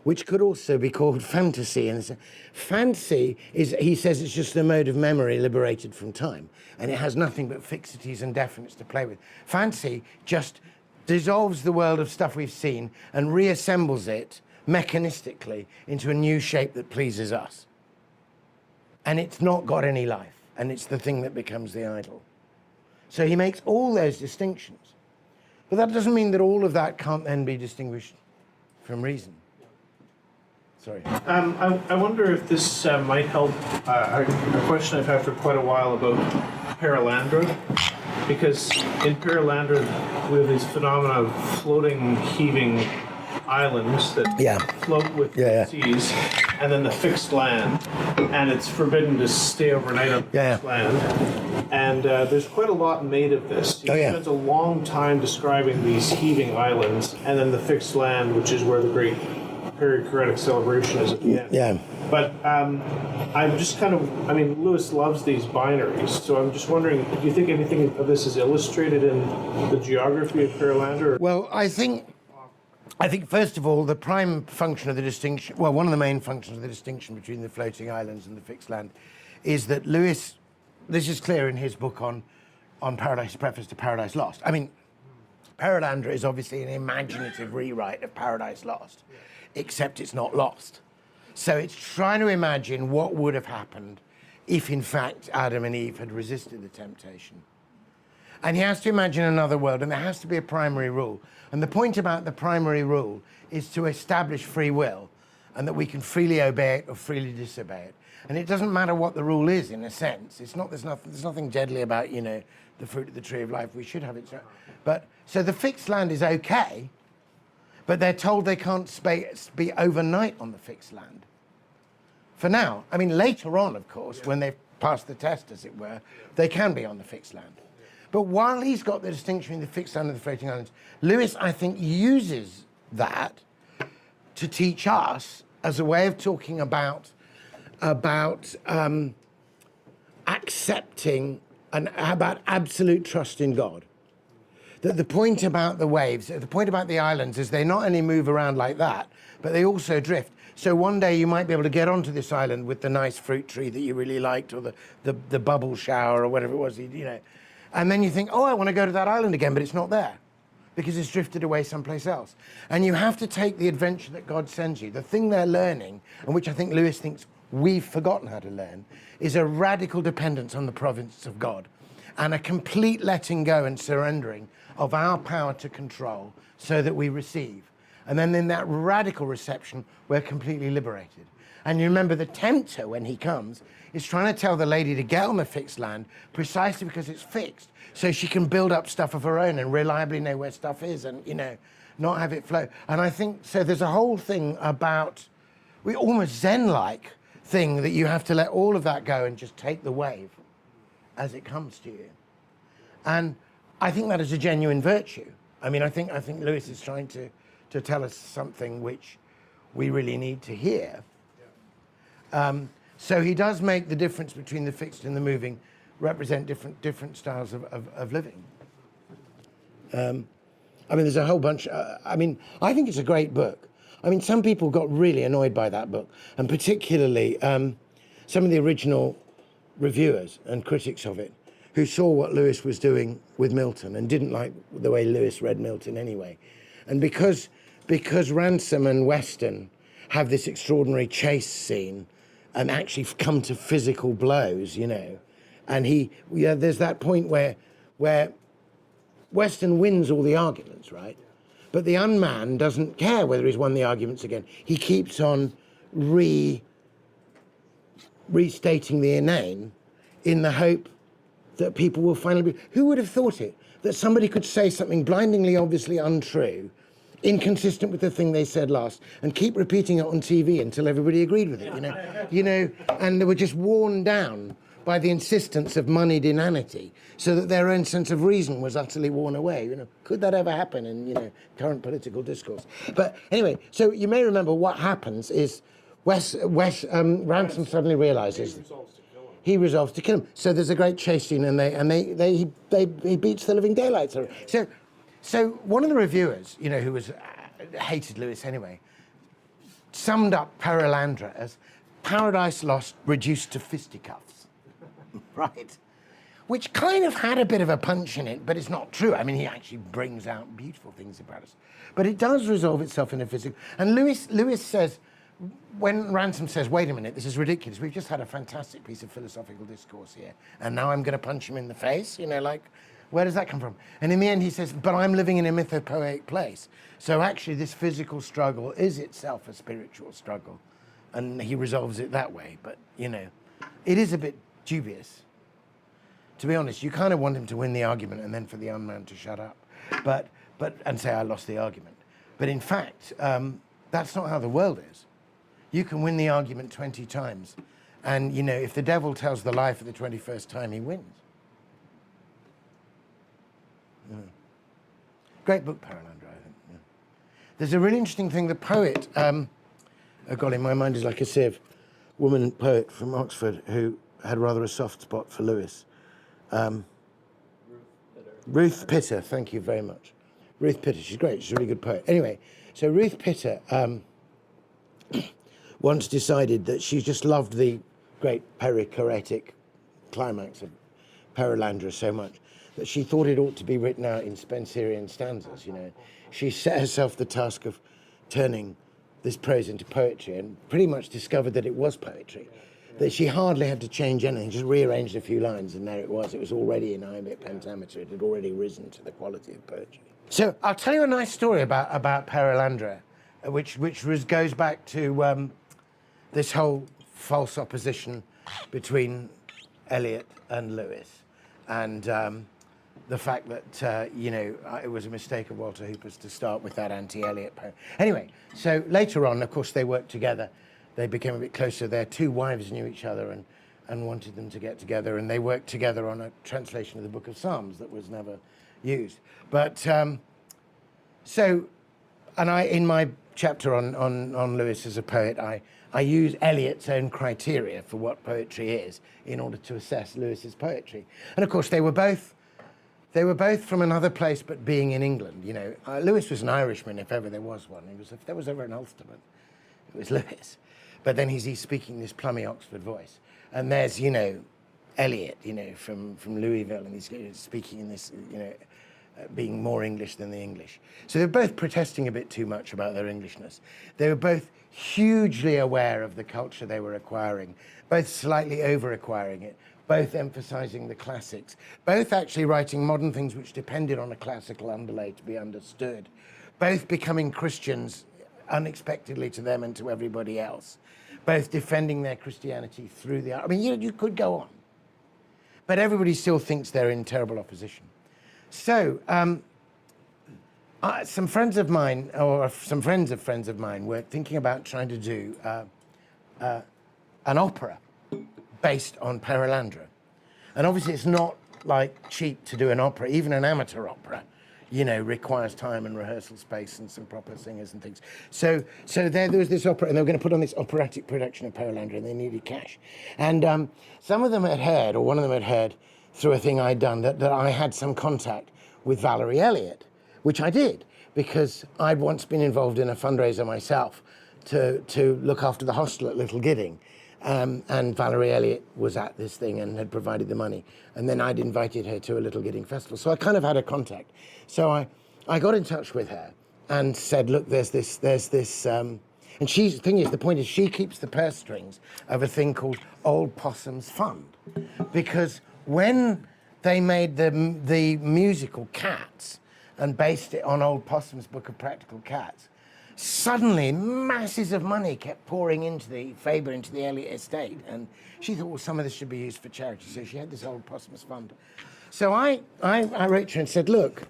which could also be called fantasy. And fancy is, he says, it's just a mode of memory liberated from time, and it has nothing but fixities and definites to play with. Fancy just dissolves the world of stuff we've seen and reassembles it mechanistically into a new shape that pleases us. And it's not got any life, and it's the thing that becomes the idol. So he makes all those distinctions. But that doesn't mean that all of that can't then be distinguished from reason. Sorry. I wonder if this might help a question I've had for quite a while about Paralandra, because in Paralandra we have these phenomena of floating, heaving islands that float with seas, and then the fixed land, and it's forbidden to stay overnight on the fixed land. And there's quite a lot made of this. He spends a long time describing these heaving islands, and then the fixed land, which is where the great perichoretic celebration is at the end. But I'm just kind of, I mean, Lewis loves these binaries, so I'm just wondering, do you think anything of this is illustrated in the geography of Paralandra? Well, I think first of all, the prime function of the distinction, well, one of the main functions of the distinction between the floating islands and the fixed land is that Lewis, this is clear in his book on Paradise, Preface to Paradise Lost. I mean, Paralandra is obviously an imaginative rewrite of Paradise Lost, except it's not lost. So it's trying to imagine what would have happened if, in fact, Adam and Eve had resisted the temptation. And he has to imagine another world, and there has to be a primary rule. And the point about the primary rule is to establish free will, and that we can freely obey it or freely disobey it. And it doesn't matter what the rule is, in a sense. It's not, there's nothing deadly about, you know, the fruit of the tree of life. We should have it. But so the fixed land is okay, but they're told they can't be overnight on the fixed land. For now. I mean, later on, of course, when they've passed the test, as it were, they can be on the fixed land. But while he's got the distinction between the fixed land and the floating islands, Lewis, I think, uses that to teach us as a way of talking about accepting and about absolute trust in God. That the point about the waves, the point about the islands is they not only move around like that, but they also drift. So one day you might be able to get onto this island with the nice fruit tree that you really liked, or the bubble shower, or whatever it was, you know. And then you think, oh, I want to go to that island again, but it's not there because it's drifted away someplace else. And you have to take the adventure that God sends you. The thing they're learning, and which I think Lewis thinks we've forgotten how to learn, is a radical dependence on the providence of God and a complete letting go and surrendering of our power to control so that we receive. And then in that radical reception, we're completely liberated. And you remember the tempter, when he comes, is trying to tell the lady to get on the fixed land precisely because it's fixed, so she can build up stuff of her own and reliably know where stuff is and, you know, not have it flow. And I think, so there's a whole thing about, we almost Zen-like thing that you have to let all of that go and just take the wave as it comes to you. And I think that is a genuine virtue. I mean, I think Lewis is trying to tell us something which we really need to hear. So he does make the difference between the fixed and the moving represent different styles of living. I mean, there's a whole bunch. I mean, I think it's a great book. I mean, some people got really annoyed by that book, and particularly some of the original reviewers and critics of it, who saw what Lewis was doing with Milton and didn't like the way Lewis read Milton anyway. And because Ransom and Weston have this extraordinary chase scene and actually come to physical blows, you know, and there's that point where Weston wins all the arguments, right? But the unman doesn't care whether he's won the arguments again. He keeps on restating the inane in the hope that people will finally be... Who would have thought it? That somebody could say something blindingly, obviously untrue, inconsistent with the thing they said last, and keep repeating it on TV until everybody agreed with it, you know? And they were just worn down by the insistence of moneyed inanity, so that their own sense of reason was utterly worn away. You know, could that ever happen in, current political discourse? But anyway, so you may remember what happens is Ransom suddenly realizes he resolves to kill him. So there's a great chase scene, and he beats the living daylights out of him. So one of the reviewers, who was hated Lewis anyway, summed up Perelandra as Paradise Lost reduced to fisticuffs, right? Which kind of had a bit of a punch in it, but it's not true. I mean, he actually brings out beautiful things about us. But it does resolve itself in a physical. And Lewis says, when Ransom says, wait a minute, this is ridiculous. We've just had a fantastic piece of philosophical discourse here, and now I'm going to punch him in the face, where does that come from? And in the end, he says, but I'm living in a mythopoeic place. So actually, this physical struggle is itself a spiritual struggle. And he resolves it that way. But, it is a bit dubious. To be honest, you kind of want him to win the argument and then for the unman to shut up. And say, I lost the argument. But in fact, that's not how the world is. You can win the argument 20 times. And, if the devil tells the lie for the 21st time, he wins. Great book, Perelandra, I think. Yeah. There's a really interesting thing. The poet, oh golly, my mind is like a sieve, woman poet from Oxford who had rather a soft spot for Lewis. Ruth Pitter, thank you very much. Ruth Pitter, she's great, she's a really good poet. Anyway, so Ruth Pitter once decided that she just loved the great perichoretic climax of Perelandra so much that she thought it ought to be written out in Spenserian stanzas, She set herself the task of turning this prose into poetry and pretty much discovered that it was poetry, that she hardly had to change anything, just rearranged a few lines and there it was. It was already in iambic pentameter. It had already risen to the quality of poetry. So I'll tell you a nice story about Perelandra, which goes back to this whole false opposition between Eliot and Lewis, and the fact that, it was a mistake of Walter Hooper's to start with that anti-Eliot poem. Anyway, so later on, of course, they worked together. They became a bit closer. Their two wives knew each other and wanted them to get together, and they worked together on a translation of the Book of Psalms that was never used. But, in my chapter on Lewis as a poet, I use Eliot's own criteria for what poetry is in order to assess Lewis's poetry. And of course, they were both from another place, but being in England. Lewis was an Irishman, if ever there was one. If there was ever an Ulsterman, it was Lewis. But then he's speaking this plummy Oxford voice. And there's, Eliot, from Louisville, and he's speaking in this, being more English than the English. So they're both protesting a bit too much about their Englishness. They were both hugely aware of the culture they were acquiring, both slightly over-acquiring it, both emphasizing the classics, both actually writing modern things which depended on a classical underlay to be understood, both becoming Christians unexpectedly to them and to everybody else, both defending their Christianity through the... I mean, you could go on. But everybody still thinks they're in terrible opposition. So, some friends of mine, or some friends of mine, were thinking about trying to do an opera based on Perelandra. And obviously it's not cheap to do an opera, even an amateur opera, requires time and rehearsal space and some proper singers and things. So there was this opera, and they were going to put on this operatic production of Perelandra, and they needed cash. And some of them had heard, or one of them had heard, through a thing I'd done, that I had some contact with Valerie Elliott, which I did, because I'd once been involved in a fundraiser myself to look after the hostel at Little Gidding. And Valerie Elliott was at this thing and had provided the money. And then I'd invited her to a Little Gidding festival. So I kind of had a contact. So I got in touch with her and said, look, there's this, and the point is she keeps the purse strings of a thing called Old Possum's Fund. Because when they made the musical Cats and based it on Old Possum's Book of Practical Cats, suddenly masses of money kept pouring into the Elliott estate, and she thought, well, some of this should be used for charity, so she had this Old Possum's Fund. So I wrote to her and said, look,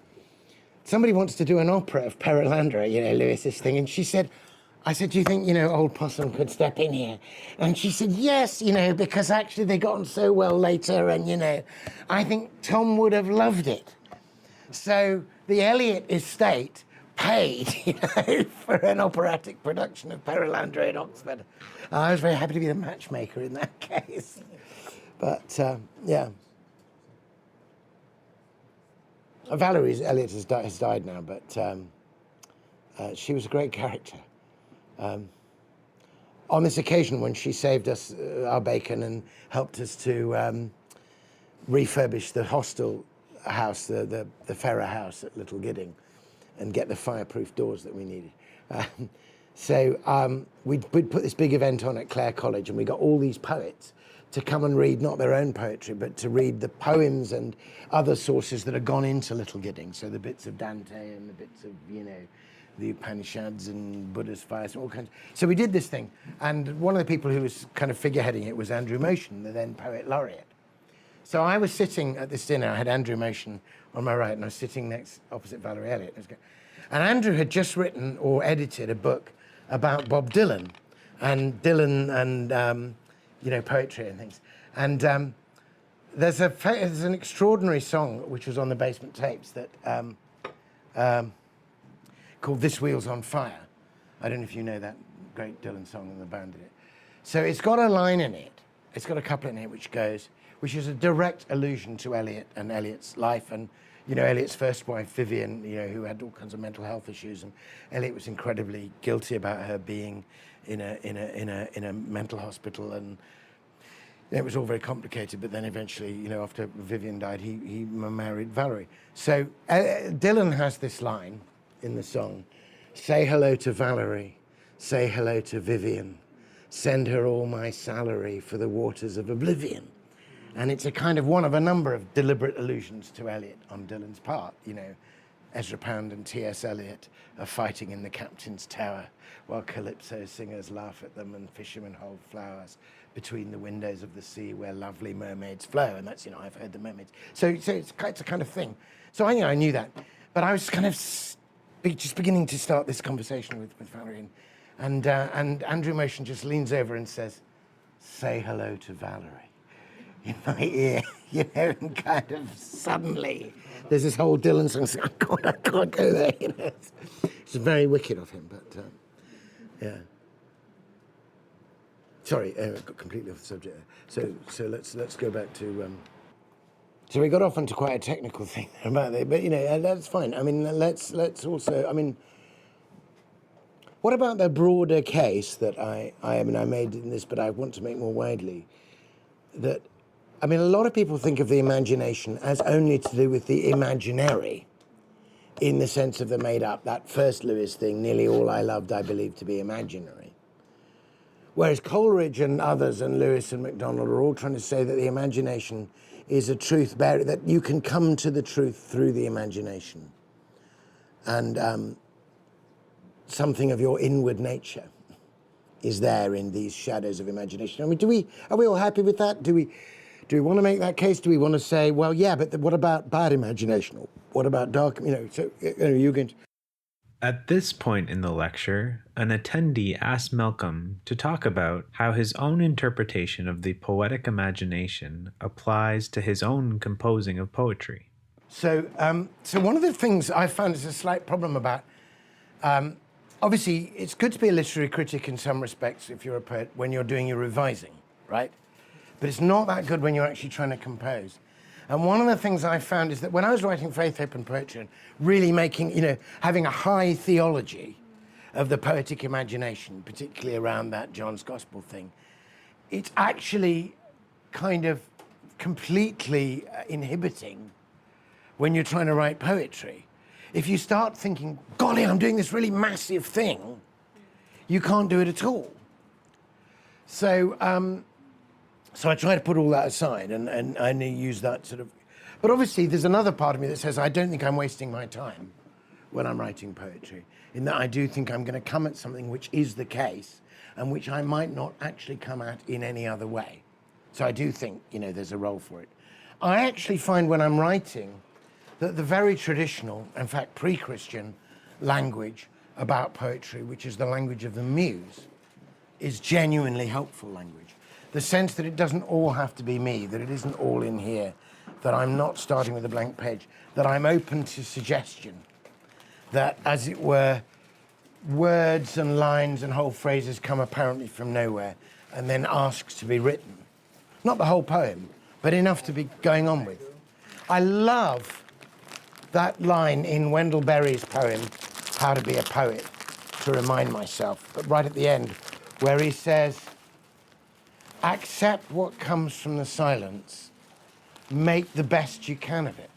somebody wants to do an opera of Perelandra, Lewis's thing, and she said, I said, do you think, old Possum could step in here? And she said, yes, because actually they got on so well later, and, I think Tom would have loved it. So the Eliot estate paid, for an operatic production of Perelandra in Oxford. I was very happy to be the matchmaker in that case. But, yeah. Valerie's Eliot has died now, but she was a great character. On this occasion, when she saved us our bacon and helped us to refurbish the hostel house, the Ferrer house at Little Gidding, and get the fireproof doors that we needed. So we'd put this big event on at Clare College, and we got all these poets to come and read not their own poetry, but to read the poems and other sources that had gone into Little Gidding. So the bits of Dante and the bits of, the Upanishads and Buddha's fires, all kinds. So we did this thing, and one of the people who was kind of figureheading it was Andrew Motion, the then poet laureate. So I was sitting at this dinner. I had Andrew Motion on my right, and I was sitting opposite Valerie Elliott. And Andrew had just written or edited a book about Bob Dylan and poetry and things. And there's an extraordinary song which was on the Basement Tapes that called "This Wheel's on Fire." I don't know if you know that great Dylan song, and the band did it. So it's got a line in it. It's got a couplet in it which is a direct allusion to Eliot and Eliot's life, and Eliot's first wife Vivian, who had all kinds of mental health issues, and Eliot was incredibly guilty about her being in a mental hospital, and it was all very complicated. But then eventually, after Vivian died, he married Valerie. So Dylan has this line in the song: "Say hello to Valerie, say hello to Vivian, send her all my salary for the waters of oblivion." And it's a kind of one of a number of deliberate allusions to Eliot on Dylan's part. Ezra Pound and T.S. Eliot are fighting in the captain's tower while calypso singers laugh at them and fishermen hold flowers between the windows of the sea where lovely mermaids flow. And that's, I've heard the mermaids. So it's a kind of thing. So I knew that. But I was kind of just beginning to start this conversation with Valerie. And Andrew Motion just leans over and says, "Say hello to Valerie," in my ear, and kind of suddenly there's this whole Dylan song saying, "Oh God, I can't go there," It's very wicked of him, but yeah. Sorry, I got completely off the subject there. So let's go back to. So we got off onto quite a technical thing about it, but that's fine. I mean, let's also. I mean, what about the broader case that I made in this, but I want to make more widely, that. I mean, a lot of people think of the imagination as only to do with the imaginary, in the sense of the made-up, that first Lewis thing, "Nearly all I loved I believed to be imaginary." Whereas Coleridge and others, and Lewis and MacDonald, are all trying to say that the imagination is a truth bearer, that you can come to the truth through the imagination. And something of your inward nature is there in these shadows of imagination. I mean, are we all happy with that? Do we want to make that case? Do we want to say, well, yeah, but what about bad imagination? Or what about dark, you can... At this point in the lecture, an attendee asked Malcolm to talk about how his own interpretation of the poetic imagination applies to his own composing of poetry. So one of the things I found is a slight problem about, obviously, it's good to be a literary critic in some respects if you're a poet when you're doing your revising, right? But it's not that good when you're actually trying to compose. And one of the things I found is that when I was writing Faith, Hope and Poetry, and really making, having a high theology of the poetic imagination, particularly around that John's Gospel thing, it's actually kind of completely inhibiting when you're trying to write poetry. If you start thinking, golly, I'm doing this really massive thing, you can't do it at all. So I try to put all that aside and I use that sort of... But obviously, there's another part of me that says I don't think I'm wasting my time when I'm writing poetry, in that I do think I'm going to come at something which is the case and which I might not actually come at in any other way. So I do think, there's a role for it. I actually find when I'm writing that the very traditional, in fact, pre-Christian language about poetry, which is the language of the muse, is genuinely helpful language. The sense that it doesn't all have to be me, that it isn't all in here, that I'm not starting with a blank page, that I'm open to suggestion, that, as it were, words and lines and whole phrases come apparently from nowhere and then asks to be written. Not the whole poem, but enough to be going on with. I love that line in Wendell Berry's poem, How to Be a Poet, to remind myself, but right at the end, where he says, accept what comes from the silence, make the best you can of it.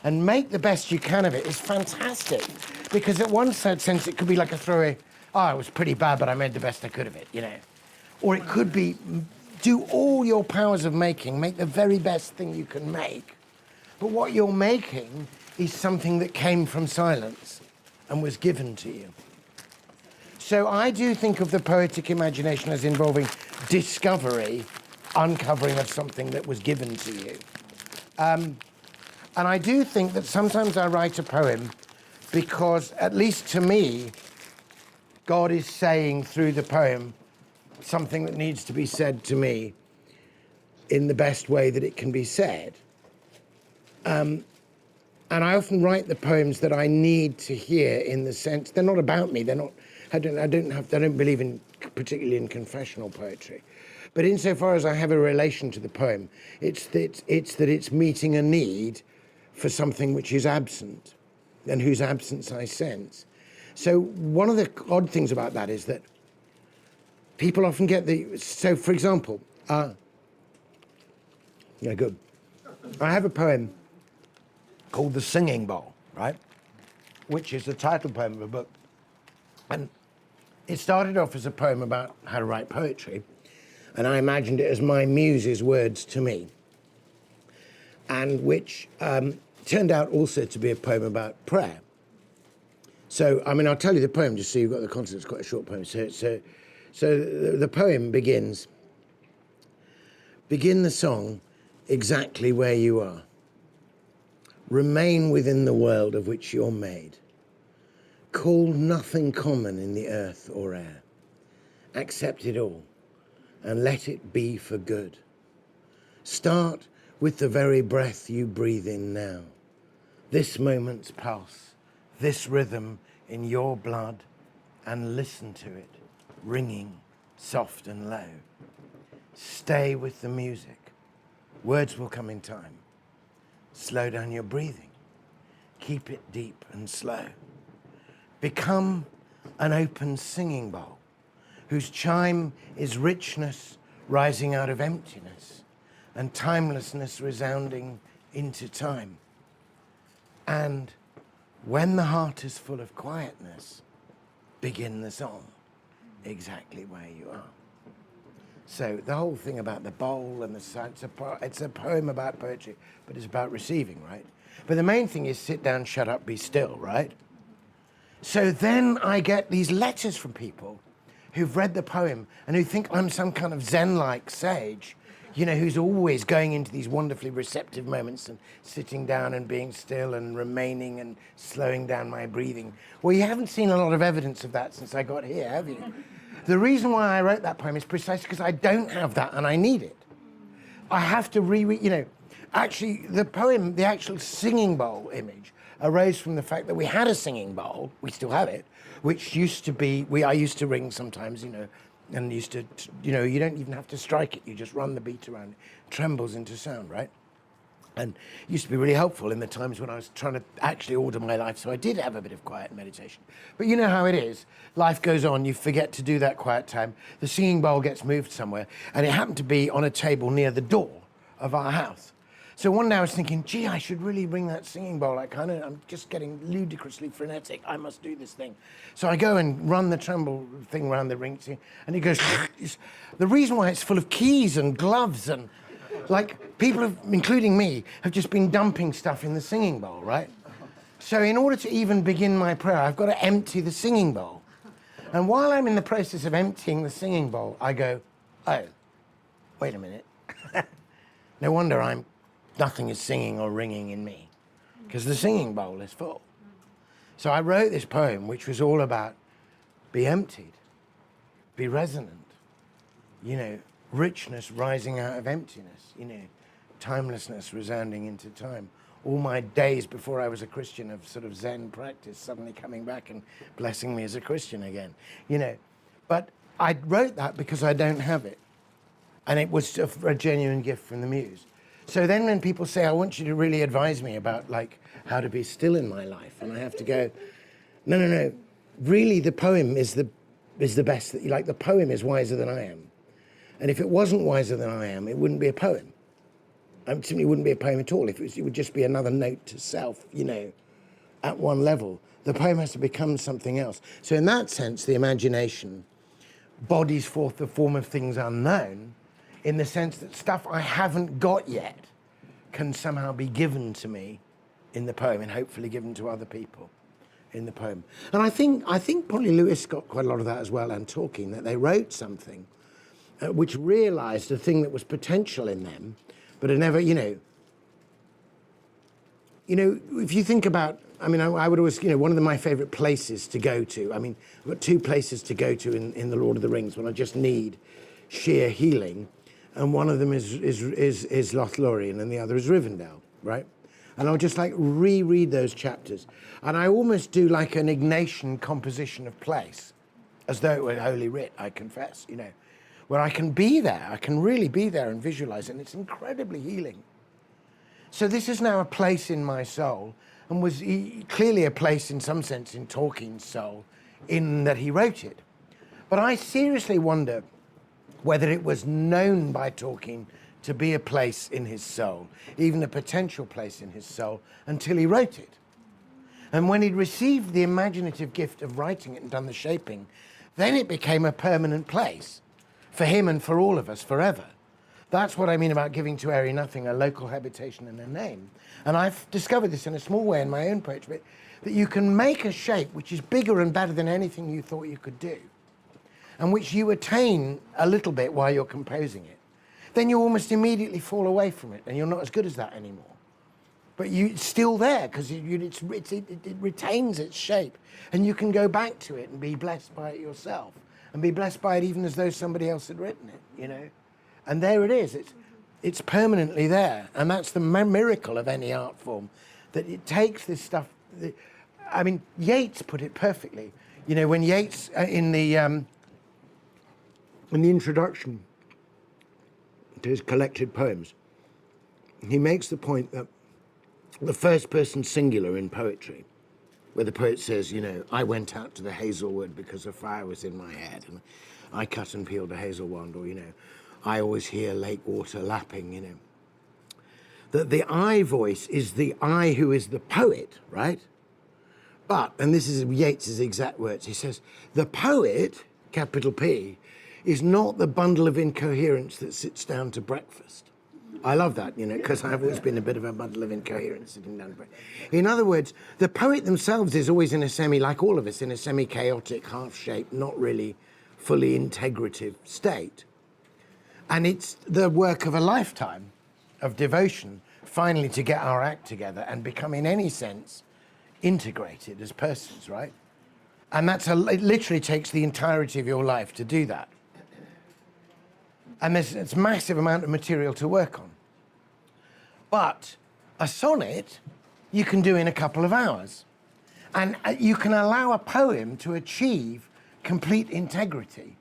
And make the best you can of it is fantastic, because at one sense it could be like a throwaway, oh, it was pretty bad, but I made the best I could of it, you know. Or it could be, do all your powers of making, make the very best thing you can make. But what you're making is something that came from silence and was given to you. So I do think of the poetic imagination as involving discovery, uncovering of something that was given to you. And I do think that sometimes I write a poem because, at least to me, God is saying through the poem something that needs to be said to me in the best way that it can be said. And I often write the poems that I need to hear, in the sense they're not about me. They're not. I don't believe in particularly in confessional poetry, but insofar as I have a relation to the poem, it's that it's meeting a need for something which is absent, and whose absence I sense. So one of the odd things about that is that people often get so for example, good. I have a poem called The Singing Bowl, right? Which is the title poem of a book. And it started off as a poem about how to write poetry, and I imagined it as my muse's words to me, and which turned out also to be a poem about prayer. So, I mean, I'll tell you the poem just so you've got the context. It's quite a short poem. So the poem begins, begin the song exactly where you are. Remain within the world of which you're made. Call nothing common in the earth or air. Accept it all and let it be for good. Start with the very breath you breathe in now. This moment's pulse, this rhythm in your blood, and listen to it, ringing soft and low. Stay with the music. Words will come in time. Slow down your breathing. Keep it deep and slow. Become an open singing bowl whose chime is richness rising out of emptiness and timelessness resounding into time. And when the heart is full of quietness, begin the song exactly where you are. So the whole thing about the bowl and the sound, it's a poem about poetry, but it's about receiving, right? But the main thing is sit down, shut up, be still, right? So then I get these letters from people who've read the poem and who think I'm some kind of Zen-like sage, you know, who's always going into these wonderfully receptive moments and sitting down and being still and remaining and slowing down my breathing. Well, you haven't seen a lot of evidence of that since I got here, have you? The reason why I wrote that poem is precisely because I don't have that and I need it. I have to actually the poem, the actual singing bowl image arose from the fact that we had a singing bowl, we still have it, which used to be, I used to ring sometimes, you know, and used to, you know, you don't even have to strike it, you just run the beat around, it trembles into sound, right? And it used to be really helpful in the times when I was trying to actually order my life, so I did have a bit of quiet meditation. But you know how it is. Life goes on, you forget to do that quiet time. The singing bowl gets moved somewhere, and it happened to be on a table near the door of our house. So one day I was thinking, gee, I should really ring that singing bowl. I'm just getting ludicrously frenetic. I must do this thing. So I go and run the tremble thing around the ring, and it goes, the reason why it's full of keys and gloves and like, people have, including me, have just been dumping stuff in the singing bowl, right? So in order to even begin my prayer, I've got to empty the singing bowl. And while I'm in the process of emptying the singing bowl, I go, oh, wait a minute. No wonder nothing is singing or ringing in me, because the singing bowl is full. So I wrote this poem, which was all about be emptied, be resonant, you know, richness rising out of emptiness, you know, timelessness resounding into time. All my days before I was a Christian of sort of Zen practice suddenly coming back and blessing me as a Christian again, you know. But I wrote that because I don't have it. And it was a genuine gift from the muse. So then when people say, I want you to really advise me about like how to be still in my life, and I have to go, no. Really the poem is the best, like the poem is wiser than I am. And if it wasn't wiser than I am, it wouldn't be a poem. It simply wouldn't be a poem at all. It would just be another note to self, you know, at one level. The poem has to become something else. So in that sense, the imagination bodies forth the form of things unknown, in the sense that stuff I haven't got yet can somehow be given to me in the poem, and hopefully given to other people in the poem. And I think probably Lewis got quite a lot of that as well, and Tolkien, that they wrote something which realized a thing that was potential in them, but it never, you know, if you think about, I mean, I would always, you know, one of my favorite places to go to, I mean, I've got two places to go to in The Lord of the Rings when I just need sheer healing, and one of them is Lothlorien and the other is Rivendell, right? And I'll just like reread those chapters, and I almost do like an Ignatian composition of place, as though it were Holy Writ, I confess, you know, where I can be there, I can really be there and visualize it, and it's incredibly healing. So this is now a place in my soul, and was clearly a place in some sense in Tolkien's soul, in that he wrote it. But I seriously wonder whether it was known by Tolkien to be a place in his soul, even a potential place in his soul, until he wrote it. And when he'd received the imaginative gift of writing it and done the shaping, then it became a permanent place for him and for all of us forever. That's what I mean about giving to airy nothing a local habitation and a name. And I've discovered this in a small way in my own poetry, that you can make a shape which is bigger and better than anything you thought you could do, and which you attain a little bit while you're composing it. Then you almost immediately fall away from it, and you're not as good as that anymore. But it's still there, because it retains its shape, and you can go back to it and be blessed by it yourself, and be blessed by it even as though somebody else had written it, you know? And there it is, it's permanently there, and that's the miracle of any art form, that it takes this stuff, I mean, Yeats put it perfectly. You know, when Yeats, in the introduction to his collected poems, he makes the point that the first person singular in poetry, where the poet says, you know, I went out to the hazel wood because a fire was in my head, and I cut and peeled a hazel wand, or, you know, I always hear lake water lapping, you know. That the I voice is the I who is the poet, right? But, and this is Yeats's exact words, he says, the poet, capital P, is not the bundle of incoherence that sits down to breakfast. I love that, you know, because I've always been a bit of a bundle of incoherence sitting down to breakfast. In other words, the poet themselves is always in a like all of us, in a semi-chaotic, half-shaped, not really fully integrative state. And it's the work of a lifetime of devotion, finally to get our act together and become, in any sense, integrated as persons, right? And it literally takes the entirety of your life to do that. And it's a massive amount of material to work on. But a sonnet you can do in a couple of hours. And you can allow a poem to achieve complete integrity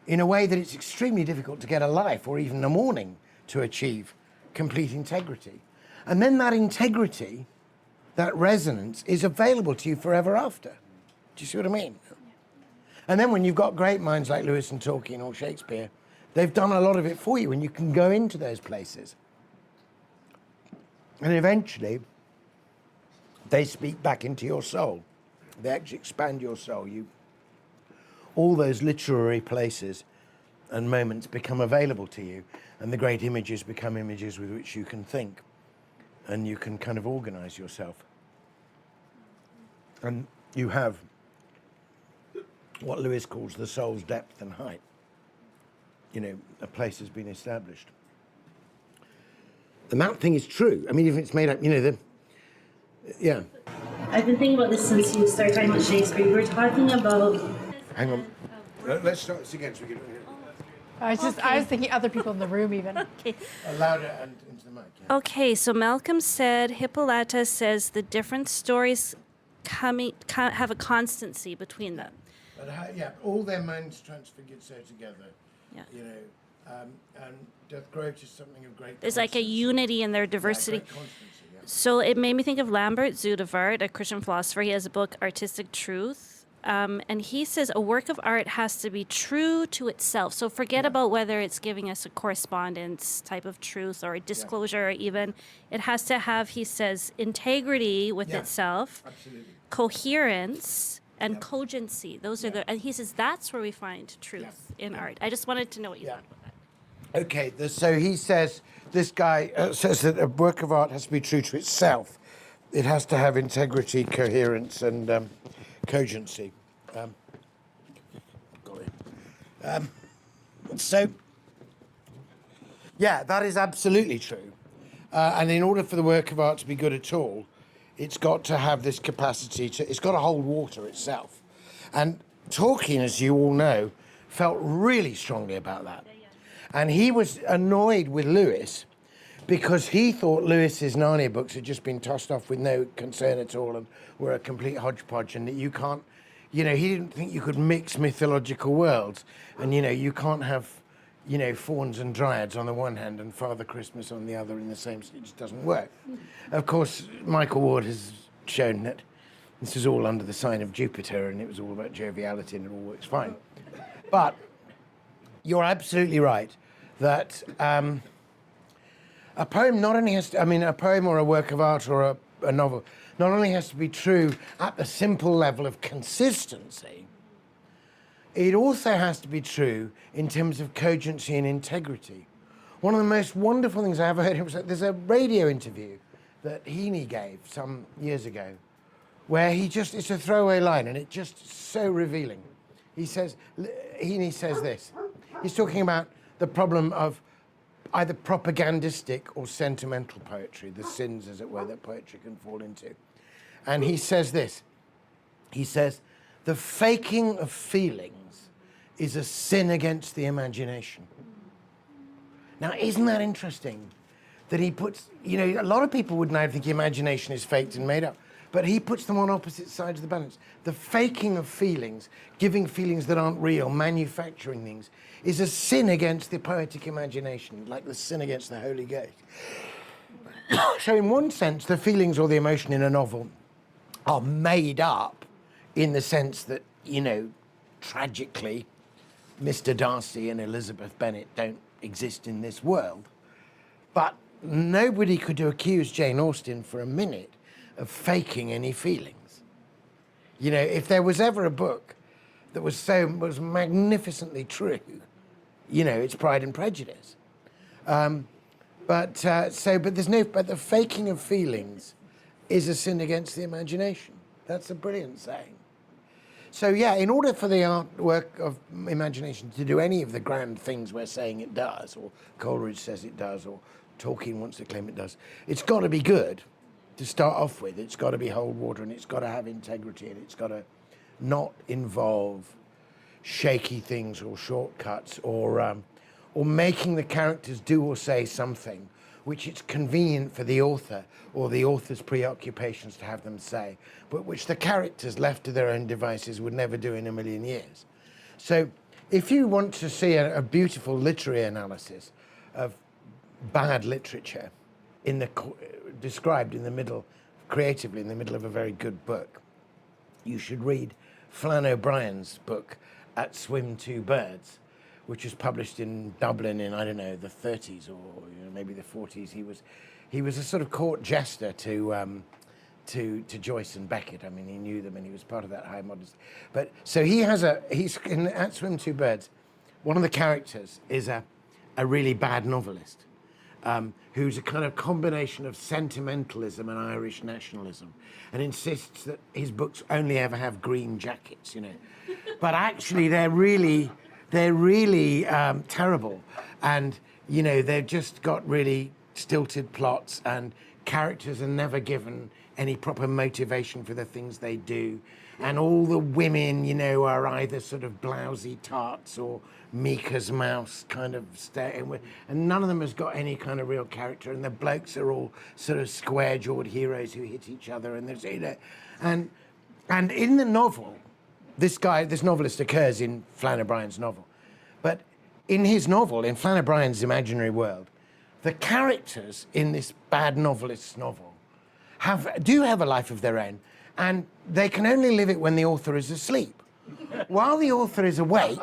in a way that it's extremely difficult to get a life or even a morning to achieve complete integrity. And then that integrity, that resonance, is available to you forever after. Do you see what I mean? And then when you've got great minds like Lewis and Tolkien or Shakespeare, they've done a lot of it for you, and you can go into those places. And eventually, they speak back into your soul. They actually expand your soul. All those literary places and moments become available to you, and the great images become images with which you can think, and you can kind of organize yourself. And you have what Lewis calls the soul's depth and height. You know, a place has been established. And that thing is true. I mean, if it's made up, you know, yeah. I've been thinking about this since you started talking about Shakespeare. We were talking about... Hang on. Let's start this again so we can... I was thinking other people in the room even. Okay. Louder and into the mic. Yeah. Okay, so Malcolm said, Hippolyta says the different stories have a constancy between them. But all their minds transfigured so together. Yeah. You know, and doth grow to something of great. There's like a unity in their diversity. Great constancy, yeah. So it made me think of Lambert Zudevart, a Christian philosopher. He has a book, Artistic Truth. And he says a work of art has to be true to itself. So forget about whether it's giving us a correspondence type of truth or a disclosure or even. It has to have, he says, integrity with itself, Absolutely. Coherence, and cogency. Those are and he says that's where we find truth in art. I just wanted to know what you thought about that. Okay, so he says, this guy says that a work of art has to be true to itself. It has to have integrity, coherence, and cogency. Got it. So, yeah, that is absolutely true. And in order for the work of art to be good at all, it's got to have this capacity it's got to hold water itself. And Tolkien, as you all know, felt really strongly about that. And he was annoyed with Lewis because he thought Lewis's Narnia books had just been tossed off with no concern at all and were a complete hodgepodge, and that you can't, he didn't think you could mix mythological worlds. And, you can't have, fauns and dryads on the one hand and Father Christmas on the other in the same, it just doesn't work. Of course, Michael Ward has shown that this is all under the sign of Jupiter and it was all about joviality and it all works fine. But you're absolutely right that a poem not only has to, a poem or a work of art or a novel not only has to be true at the simple level of consistency, it also has to be true in terms of cogency and integrity. One of the most wonderful things I ever heard was that there's a radio interview that Heaney gave some years ago where it's a throwaway line and it's just so revealing. Heaney says this. He's talking about the problem of either propagandistic or sentimental poetry, the sins, as it were, that poetry can fall into. And he says this. He says, the faking of feelings is a sin against the imagination. Now, isn't that interesting? That he puts, a lot of people would now think imagination is faked and made up, but he puts them on opposite sides of the balance. The faking of feelings, giving feelings that aren't real, manufacturing things, is a sin against the poetic imagination, like the sin against the Holy Ghost. So in one sense, the feelings or the emotion in a novel are made up in the sense that, tragically, Mr. Darcy and Elizabeth Bennet don't exist in this world. But nobody could accuse Jane Austen for a minute of faking any feelings. If there was ever a book that was magnificently true, it's Pride and Prejudice. But the faking of feelings is a sin against the imagination. That's a brilliant saying. So yeah, in order for the artwork of imagination to do any of the grand things we're saying it does, or Coleridge says it does, or Tolkien wants to claim it does, it's got to be good to start off with. It's got to be hold water, and it's got to have integrity, and it's got to not involve shaky things or shortcuts or making the characters do or say something which it's convenient for the author or the author's preoccupations to have them say, but which the characters left to their own devices would never do in a million years. So if you want to see a beautiful literary analysis of bad literature described in the middle, creatively in the middle of a very good book, you should read Flann O'Brien's book, At Swim Two Birds, which was published in Dublin in, the 30s or maybe the 40s. He was a sort of court jester to Joyce and Beckett. He knew them and he was part of that high modesty. But so he's in At Swim Two Birds. One of the characters is a really bad novelist who's a kind of combination of sentimentalism and Irish nationalism, and insists that his books only ever have green jackets, But actually, they're really terrible, and they've just got really stilted plots, and characters are never given any proper motivation for the things they do. And all the women, you know, are either sort of blousy tarts or meek as mouse kind of staying, and none of them has got any kind of real character. And the blokes are all sort of square-jawed heroes who hit each other. And there's, you know, and in the novel, this novelist occurs in Flann O'Brien's novel, but in his novel, in Flann O'Brien's imaginary world, the characters in this bad novelist's novel do have a life of their own, and they can only live it when the author is asleep. While the author is awake,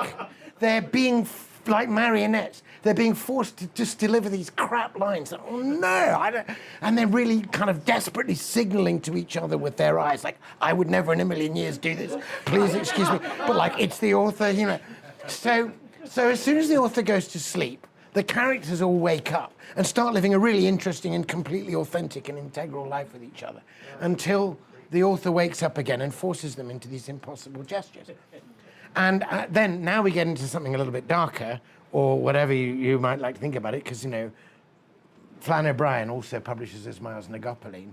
they're being like marionettes. They're being forced to just deliver these crap lines. Oh no, I don't. And they're really kind of desperately signaling to each other with their eyes, like, I would never in a million years do this. Please excuse me. But like, it's the author, you know. So as soon as the author goes to sleep, the characters all wake up and start living a really interesting and completely authentic and integral life with each other until the author wakes up again and forces them into these impossible gestures. And then now we get into something a little bit darker, or whatever you might like to think about it, because, you know, Flann O'Brien also publishes as Miles Nagopoline,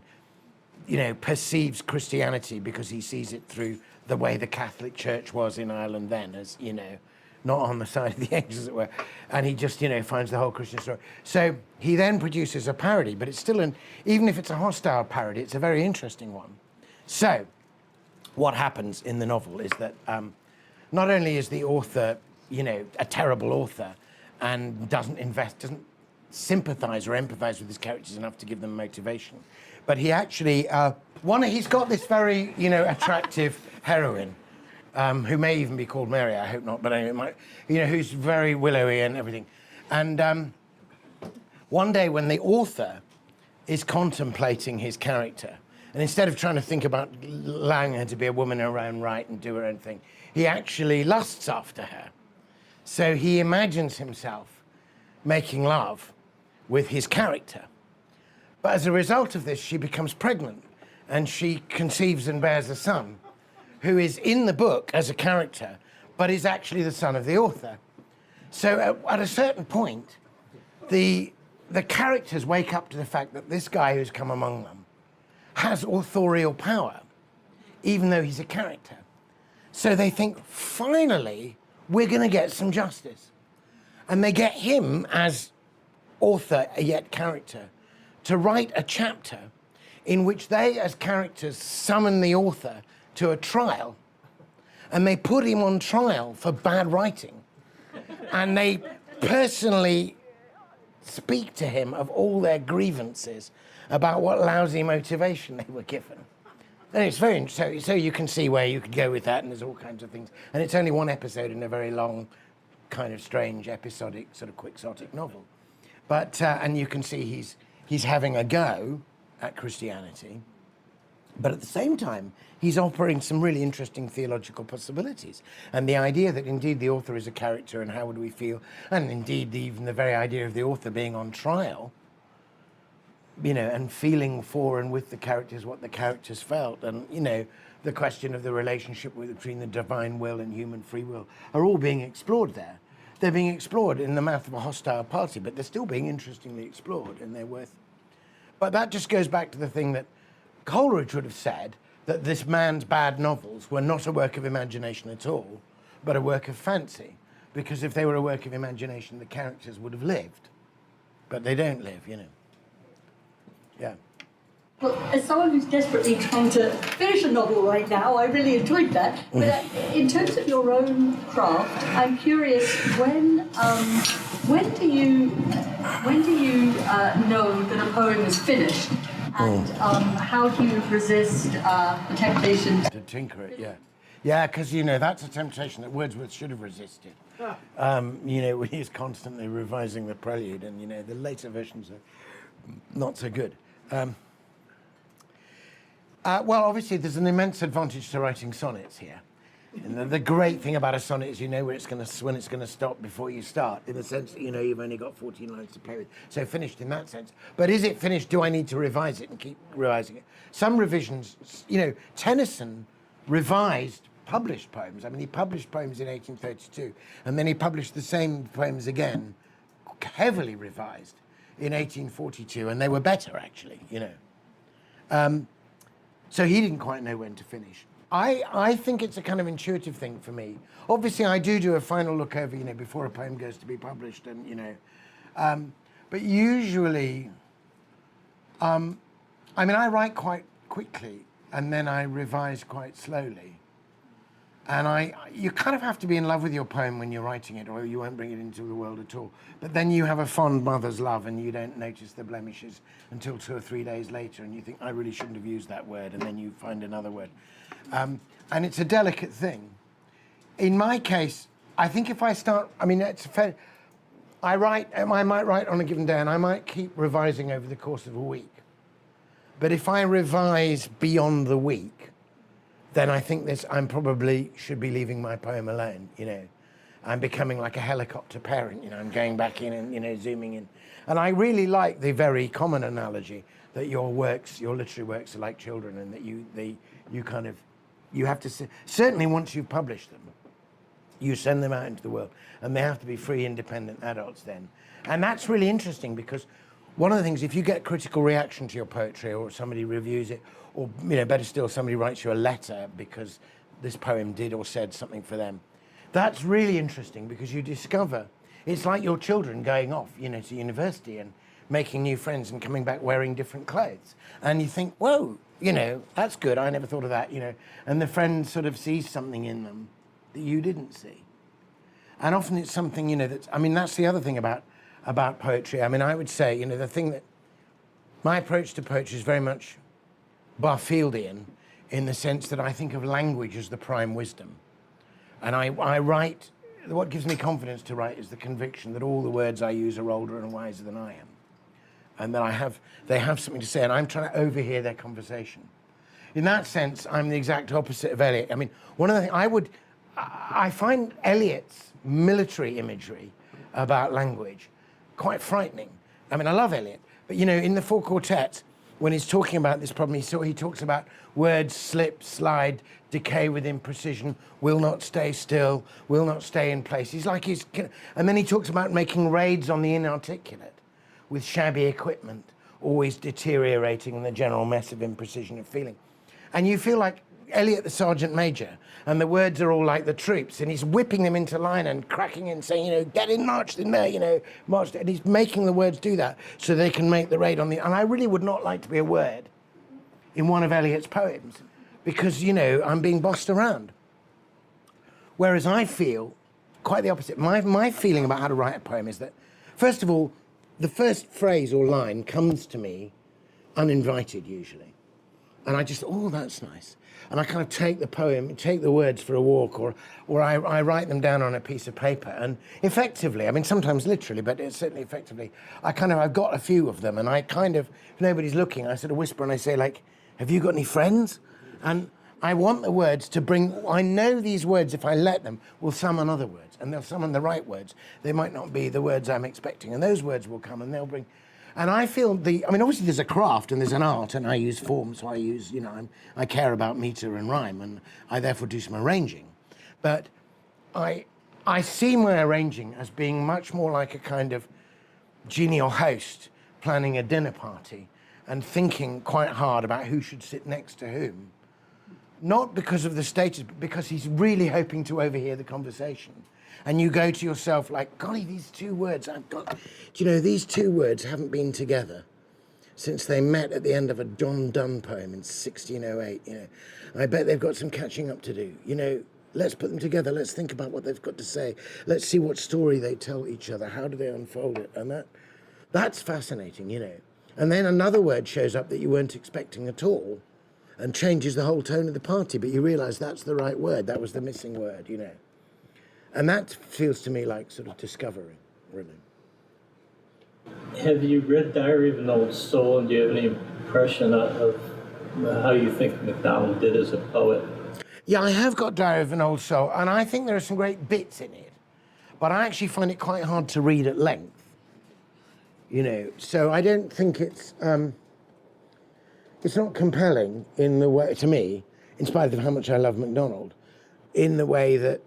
you know, perceives Christianity because he sees it through the way the Catholic Church was in Ireland then, as, you know, not on the side of the angels, as it were. And he just, you know, finds the whole Christian story. So he then produces a parody, but it's still even if it's a hostile parody, it's a very interesting one. So what happens in the novel is that not only is the author, you know, a terrible author and doesn't sympathize or empathize with his characters enough to give them motivation, but he actually, he's got this very, you know, attractive heroine, who may even be called Mary, I hope not, but anyway, you know, who's very willowy and everything. And one day when the author is contemplating his character, and instead of trying to think about allowing her to be a woman in her own right and do her own thing, he actually lusts after her. So he imagines himself making love with his character. But as a result of this, she becomes pregnant, and she conceives and bears a son, who is in the book as a character, but is actually the son of the author. So at a certain point, the characters wake up to the fact that this guy who's come among them has authorial power, even though he's a character. So they think, finally, we're going to get some justice. And they get him as author, yet character, to write a chapter in which they, as characters, summon the author to a trial, and they put him on trial for bad writing. And they personally speak to him of all their grievances about what lousy motivation they were given. And it's very interesting. So you can see where you could go with that, and there's all kinds of things. And it's only one episode in a very long, kind of strange, episodic, sort of quixotic novel. But, and you can see he's having a go at Christianity, but at the same time, he's offering some really interesting theological possibilities. And the idea that indeed the author is a character, and how would we feel, and indeed even the very idea of the author being on trial, you know, and feeling for and with the characters what the characters felt, and, you know, the question of the relationship between the divine will and human free will are all being explored there. They're being explored in the mouth of a hostile party, but they're still being interestingly explored, and they're worth. But that just goes back to the thing that Coleridge would have said, that this man's bad novels were not a work of imagination at all, but a work of fancy. Because if they were a work of imagination, the characters would have lived. But they don't live, you know. Yeah. Well, as someone who's desperately trying to finish a novel right now, I really enjoyed that. But in terms of your own craft, I'm curious, when do you know that a poem is finished? And how do you resist the temptation to tinker it? Yeah. Yeah, because, you know, that's a temptation that Wordsworth should have resisted. You know, when he's constantly revising the prelude, and, you know, the later versions are not so good. Well, obviously, there's an immense advantage to writing sonnets here. And the great thing about a sonnet is you know when it's going to stop before you start, in the sense that, you know, you've only got 14 lines to play with. So finished in that sense. But is it finished? Do I need to revise it and keep revising it? Some revisions, you know, Tennyson revised published poems. I mean, he published poems in 1832, and then he published the same poems again, heavily revised, in 1842, and they were better, actually, you know. So he didn't quite know when to finish. I think it's a kind of intuitive thing for me. Obviously, I do a final look over, before a poem goes to be published, and but usually, I write quite quickly, and then I revise quite slowly. And you kind of have to be in love with your poem when you're writing it, or you won't bring it into the world at all. But then you have a fond mother's love, and you don't notice the blemishes until 2 or 3 days later, and you think, I really shouldn't have used that word, and then you find another word. And it's a delicate thing. In my case, I think if I start, I might write on a given day, and I might keep revising over the course of a week. But if I revise beyond the week, then I think I'm probably should be leaving my poem alone, I'm becoming like a helicopter parent, I'm going back in and, zooming in. And I really like the very common analogy that your literary works are like children, and that you have to, certainly once you've published them, you send them out into the world, and they have to be free, independent adults then. And that's really interesting, because one of the things, if you get critical reaction to your poetry, or somebody reviews it, or better still, somebody writes you a letter because this poem did or said something for them, that's really interesting, because you discover it's like your children going off, to university and making new friends and coming back wearing different clothes. And you think, whoa, that's good. I never thought of that, And the friend sort of sees something in them that you didn't see. And often it's something, that's the other thing about poetry. I would say, the thing that my approach to poetry is very much Barfieldian, in the sense that I think of language as the prime wisdom. And I write, what gives me confidence to write is the conviction that all the words I use are older and wiser than I am. And that they have something to say, and I'm trying to overhear their conversation. In that sense, I'm the exact opposite of Eliot. One of the things I find Eliot's military imagery about language quite frightening. I love Eliot, but in the 4 quartets, when he's talking about this problem, he talks about words slip, slide, decay with imprecision, will not stay still, will not stay in place. And then he talks about making raids on the inarticulate with shabby equipment, always deteriorating in the general mess of imprecision of feeling. And you feel like Eliot the Sergeant Major, and the words are all like the troops, and he's whipping them into line and cracking in, saying, get in, marched in there, marched, and he's making the words do that so they can make the raid on the... And I really would not like to be a word in one of Eliot's poems, because, I'm being bossed around. Whereas I feel quite the opposite. My feeling about how to write a poem is that, first of all, the first phrase or line comes to me uninvited, usually. And I just, that's nice. And I kind of take the words for a walk, or I write them down on a piece of paper. And effectively, sometimes literally, but certainly effectively, I've got a few of them, and I kind of, if nobody's looking, I sort of whisper and I say, have you got any friends? And I want the words to bring, I know these words, if I let them, will summon other words, and they'll summon the right words. They might not be the words I'm expecting, and those words will come, and they'll bring... And I feel obviously there's a craft and there's an art, and I use form, so I use, I care about meter and rhyme, and I therefore do some arranging. But I see my arranging as being much more like a kind of genial host planning a dinner party and thinking quite hard about who should sit next to whom. Not because of the status, but because he's really hoping to overhear the conversation. And you go to yourself like, golly, these 2 words these 2 words haven't been together since they met at the end of a John Donne poem in 1608, I bet they've got some catching up to do, let's put them together, let's think about what they've got to say, let's see what story they tell each other, how do they unfold it, and that's fascinating, And then another word shows up that you weren't expecting at all and changes the whole tone of the party, but you realise that's the right word, that was the missing word, And that feels to me like sort of discovery, really. Have you read Diary of an Old Soul, and do you have any impression of how you think MacDonald did as a poet? Yeah, I have got Diary of an Old Soul, and I think there are some great bits in it, but I actually find it quite hard to read at length, So I don't think it's not compelling in the way, to me, in spite of how much I love MacDonald, in the way that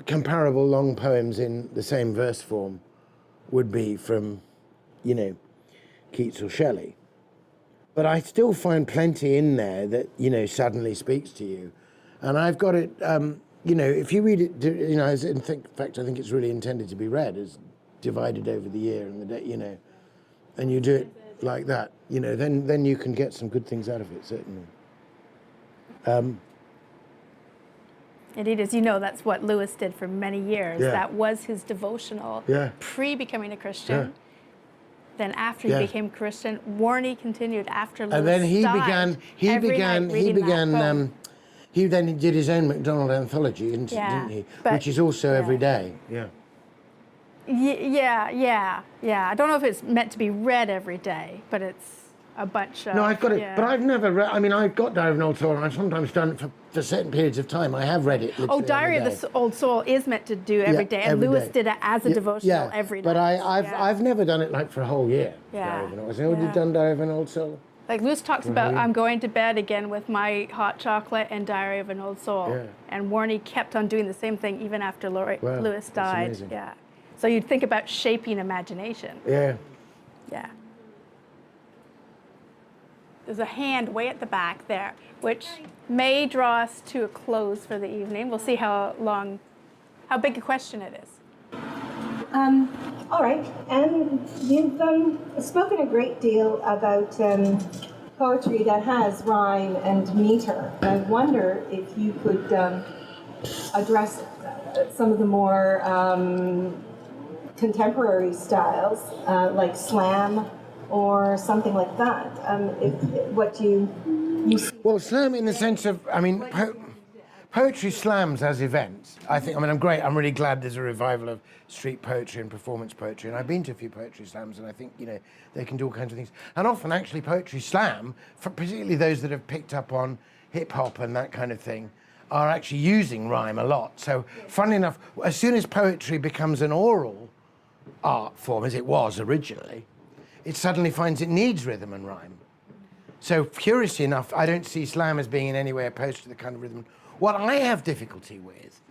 comparable long poems in the same verse form would be from, Keats or Shelley. but I still find plenty in there that, you know, suddenly speaks to you. And I've got it, you know, if you read it, you know, in fact, I think it's really intended to be read as divided over the year and the day, you know, and you do it like that, you know, then you can get some good things out of it, certainly. Indeed, as you know, that's what Lewis did for many years. Yeah. That was his devotional, Yeah. pre-becoming a Christian. Yeah. Then after he Yeah. became Christian, Warney continued after Lewis And then he died. he then did his own MacDonald anthology, didn't he? but- Which is also every day. Yeah. Yeah. I don't know if it's meant to be read every day, but it's a bunch of... No, I've got it, yeah. but I've never read. I mean, I've got Diary of an Old Soul, and I've sometimes done it for certain periods of time. I have read it. Oh, Diary of the Old Soul is meant to do every day, and every Lewis day. did it as a devotional every But night. I've never done it like for a whole year. Yeah. Diary of an Old Soul. You've done Diary of an Old Soul? Like Lewis talks about, I'm going to bed again with my hot chocolate and Diary of an Old Soul. Yeah. And Warney kept on doing the same thing even after Lewis that's died. amazing. Yeah. So you'd think about shaping imagination. Yeah. Yeah. There's a hand way at the back there, which may draw us to a close for the evening. We'll see how big a question it is. All right, and you've spoken a great deal about poetry that has rhyme and meter. I wonder if you could address some of the more contemporary styles, like slam or something like that. What you see. Well, slam in the sense of, I mean, poetry slams as events. I think, I mean, I'm really glad there's a revival of street poetry and performance poetry, and I've been to a few poetry slams, and I think, you know, they can do all kinds of things. And often, actually, poetry slam, for particularly those that have picked up on hip-hop and that kind of thing, are actually using rhyme a lot. So, funnily enough, as soon as poetry becomes an oral art form, as it was originally, it suddenly finds it needs rhythm and rhyme. So, curiously enough, I don't see slam as being in any way opposed to the kind of rhythm. What I have difficulty with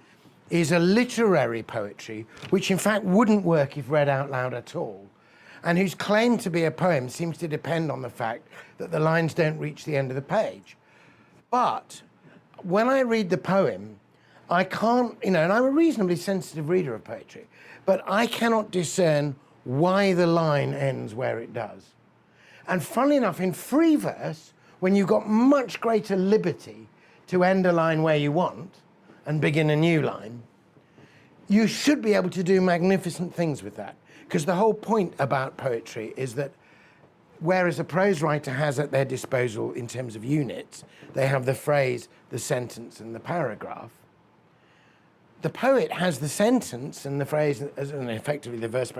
is a literary poetry, which in fact wouldn't work if read out loud at all, and whose claim to be a poem seems to depend on the fact that the lines don't reach the end of the page. But when I read the poem, I can't, you know, and I'm a reasonably sensitive reader of poetry, but I cannot discern why the line ends where it does. And funnily enough, in free verse, when you've got much greater liberty to end a line where you want and begin a new line, you should be able to do magnificent things with that. Because the whole point about poetry is that whereas a prose writer has at their disposal, in terms of units, they have the phrase, the sentence, and the paragraph, the poet has the sentence and the phrase, and effectively the verse,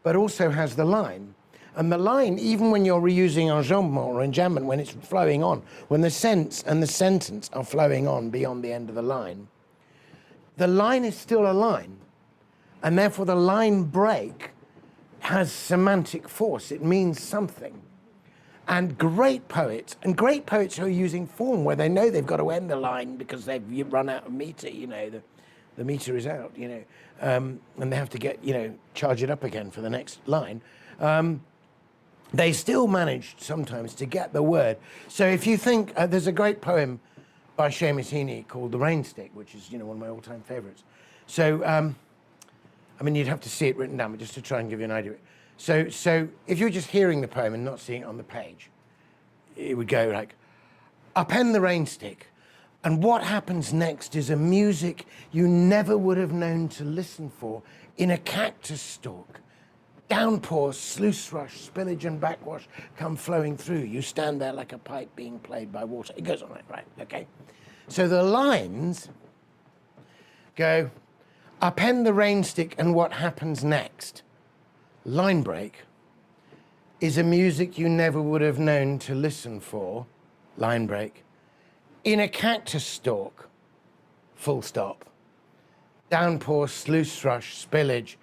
but also has the line. And the line, even when you're reusing enjambment or enjambment, when it's flowing on, when the sense and the sentence are flowing on beyond the end of the line is still a line. And therefore the line break has semantic force. It means something. And great poets who are using form where they know they've got to end the line because they've run out of meter, you know, the meter is out, you know, and they have to get, you know, charge it up again for the next line. They still manage sometimes to get the word. So if you think, there's a great poem by Seamus Heaney called The Rainstick, which is, you know, one of my all-time favorites. So, I mean, you'd have to see it written down, but just to try and give you an idea. So if you're just hearing the poem and not seeing it on the page, it would go like, upend the rainstick, and what happens next is a music you never would have known to listen for in a cactus stalk. Downpour, sluice rush, spillage and backwash come flowing through. You stand there like a pipe being played by water. It goes on like, right, okay? So the lines go, upend the rainstick and what happens next. Line break is a music you never would have known to listen for. Line break. In a cactus stalk, full stop. Downpour, sluice rush, spillage,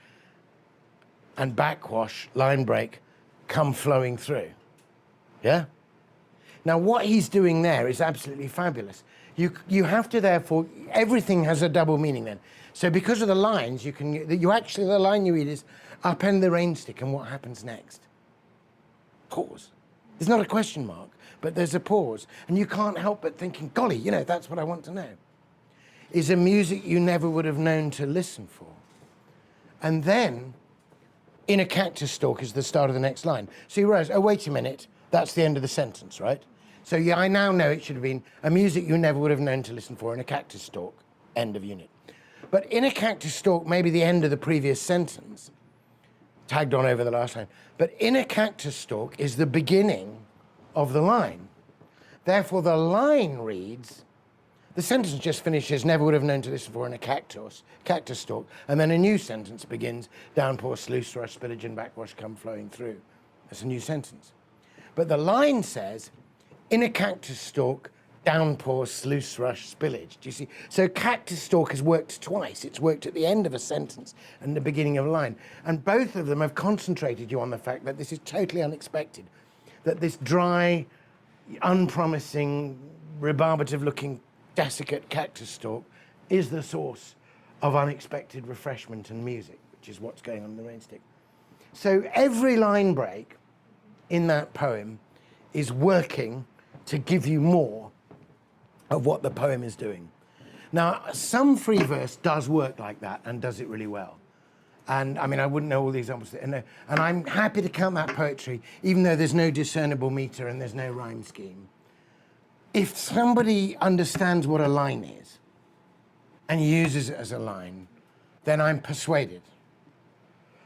and backwash, line break, come flowing through. Yeah? Now, what he's doing there is absolutely fabulous. You have to, therefore, everything has a double meaning then. So because of the lines, the line you read is, upend the rainstick, and what happens next? Pause. There's not a question mark, but there's a pause. And you can't help but thinking, golly, you know, that's what I want to know. Is a music you never would have known to listen for. And then, in a cactus stalk is the start of the next line. So you realize, oh, wait a minute, that's the end of the sentence, right? So yeah, I now know it should have been a music you never would have known to listen for in a cactus stalk, end of unit. But in a cactus stalk, maybe the end of the previous sentence, tagged on over the last line. But in a cactus stalk is the beginning of the line. Therefore, the line reads, the sentence just finishes, never would have known to listen for in a cactus stalk, and then a new sentence begins, downpour, sluice, rush, spillage, and backwash come flowing through. That's a new sentence. But the line says, in a cactus stalk, downpour, sluice, rush, spillage. Do you see? So cactus stalk has worked twice. It's worked at the end of a sentence and the beginning of a line. And both of them have concentrated you on the fact that this is totally unexpected, that this dry, unpromising, rebarbative-looking desiccate cactus stalk is the source of unexpected refreshment and music, which is what's going on in the rainstick. So every line break in that poem is working to give you more of what the poem is doing. Now, some free verse does work like that and does it really well. And I mean, I wouldn't know all the examples. And I'm happy to count that poetry, even though there's no discernible meter and there's no rhyme scheme. If somebody understands what a line is and uses it as a line, then I'm persuaded.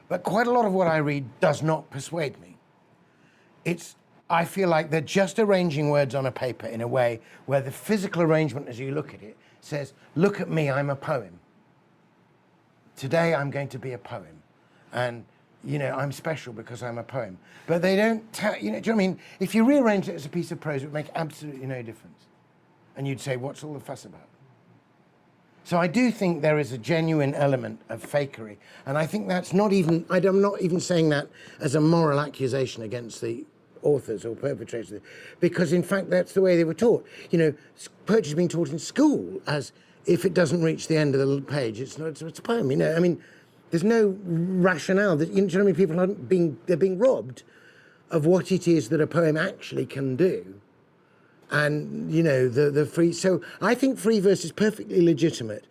But quite a lot of what I read does not persuade me. I feel like they're just arranging words on a paper in a way where the physical arrangement as you look at it says, look at me, I'm a poem. Today I'm going to be a poem. And, you know, I'm special because I'm a poem. But they don't tell, you know, do you know what I mean? If you rearrange it as a piece of prose, it would make absolutely no difference. And you'd say, what's all the fuss about? So I do think there is a genuine element of fakery. And I think that's not even, I'm not even saying that as a moral accusation against the authors or perpetrators, because in fact that's the way they were taught. You know, poetry is being taught in school as if it doesn't reach the end of the page, it's a poem. You know, I mean, there's no rationale. You know what I mean? People they're being robbed of what it is that a poem actually can do. And you know, the free. So I think free verse is perfectly legitimate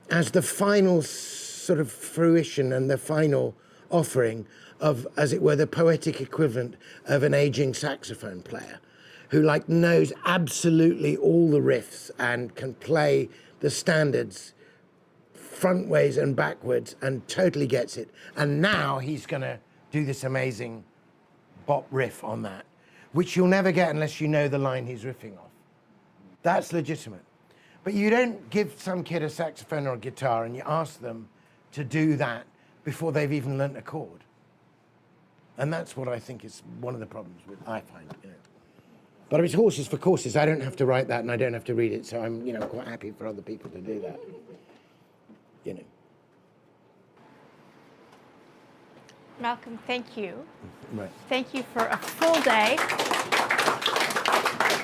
as the final sort of fruition and the final offering of, as it were, the poetic equivalent of an aging saxophone player who like knows absolutely all the riffs and can play the standards frontways and backwards and totally gets it. And now he's going to do this amazing bop riff on that, which you'll never get unless you know the line he's riffing off. That's legitimate. But you don't give some kid a saxophone or a guitar and you ask them to do that before they've even learnt a chord. And that's what I think is one of the problems with, I find, you know. But it's horses for courses. I don't have to write that and I don't have to read it, so I'm, you know, quite happy for other people to do that. You know. Malcolm, thank you. Right. Thank you for a full day,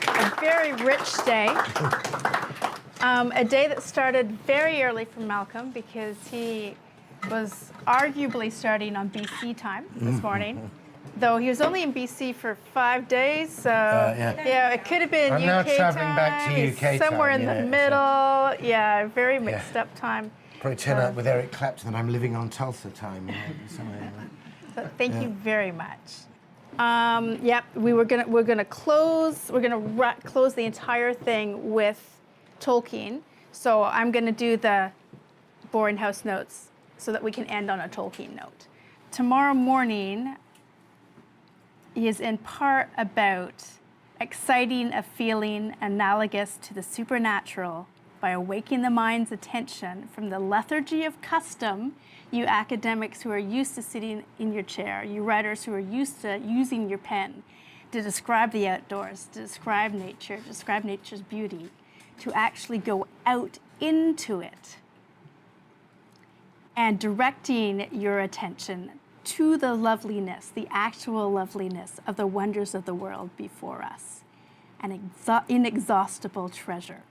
a very rich day, a day that started very early for Malcolm because he was arguably starting on BC time this morning, though he was only in BC for 5 days, so yeah, it could have been I'm UK now traveling time. back to He's UK somewhere time, in the yeah, middle. Yeah, very mixed up time. Probably turn up with Eric Clapton and I'm living on Tulsa time. You know, somewhere like that. So thank you very much. Yep, we're gonna close the entire thing with Tolkien. So I'm gonna do the boring house notes so that we can end on a Tolkien note. Tomorrow morning is in part about exciting a feeling analogous to the supernatural by awaking the mind's attention from the lethargy of custom, you academics who are used to sitting in your chair, you writers who are used to using your pen to describe the outdoors, to describe nature, to describe nature's beauty, to actually go out into it and directing your attention to the loveliness, the actual loveliness of the wonders of the world before us, an inexhaustible treasure,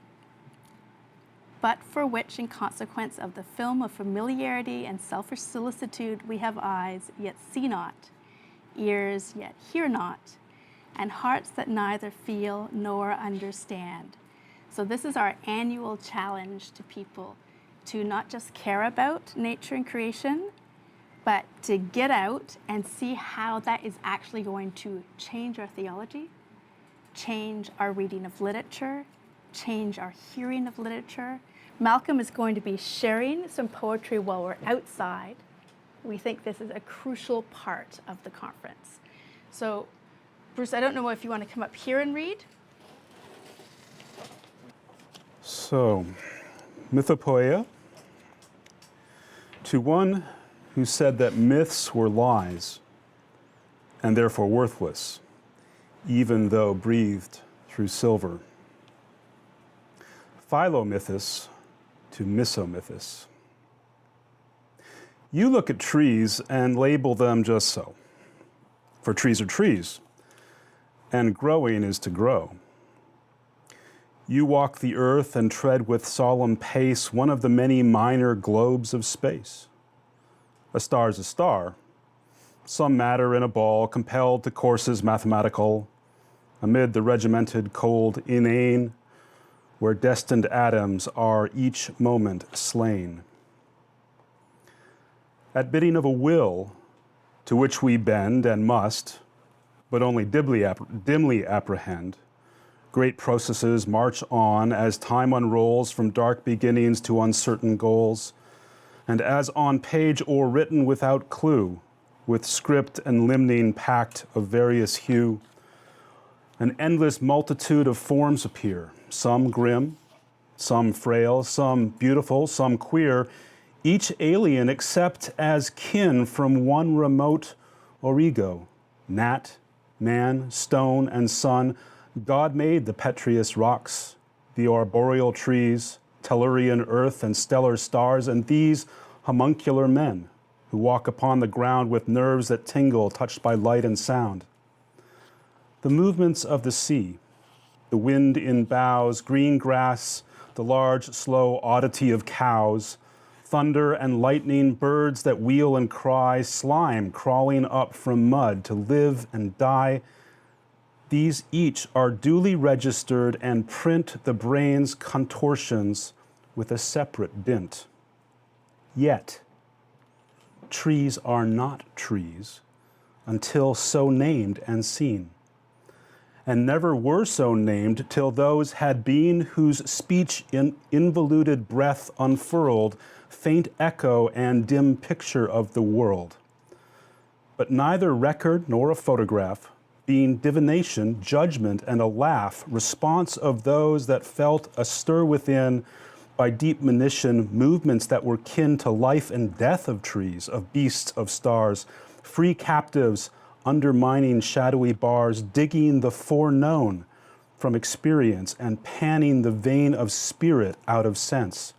but for which, in consequence of the film of familiarity and selfish solicitude, we have eyes, yet see not, ears, yet hear not, and hearts that neither feel nor understand. So this is our annual challenge to people, to not just care about nature and creation, but to get out and see how that is actually going to change our theology, change our reading of literature, change our hearing of literature. Malcolm is going to be sharing some poetry while we're outside. We think this is a crucial part of the conference. So, Bruce, I don't know if you want to come up here and read. So, mythopoeia. To one who said that myths were lies and therefore worthless, even though breathed through silver. Philomythus to misomythus. You look at trees and label them just so, for trees are trees, and growing is to grow. You walk the earth and tread with solemn pace one of the many minor globes of space. A star's a star, some matter in a ball compelled to courses mathematical, amid the regimented cold inane, where destined atoms are each moment slain. At bidding of a will, to which we bend and must, but only dimly apprehend, great processes march on as time unrolls from dark beginnings to uncertain goals, and as on page or written without clue, with script and limning packed of various hue, an endless multitude of forms appear, some grim, some frail, some beautiful, some queer, each alien except as kin from one remote origo. Gnat, man, stone, and sun, God made the petrious rocks, the arboreal trees, Tellurian earth and stellar stars, and these homuncular men who walk upon the ground with nerves that tingle, touched by light and sound. The movements of the sea, the wind in boughs, green grass, the large, slow oddity of cows, thunder and lightning, birds that wheel and cry, slime crawling up from mud to live and die, these each are duly registered and print the brain's contortions with a separate dint. Yet, trees are not trees until so named and seen, and never were so named till those had been whose speech in involuted breath unfurled faint echo and dim picture of the world. But neither record nor a photograph, being divination, judgment, and a laugh, response of those that felt a stir within by deep monition, movements that were kin to life and death of trees, of beasts, of stars, free captives, undermining shadowy bars, digging the foreknown from experience and panning the vein of spirit out of sense.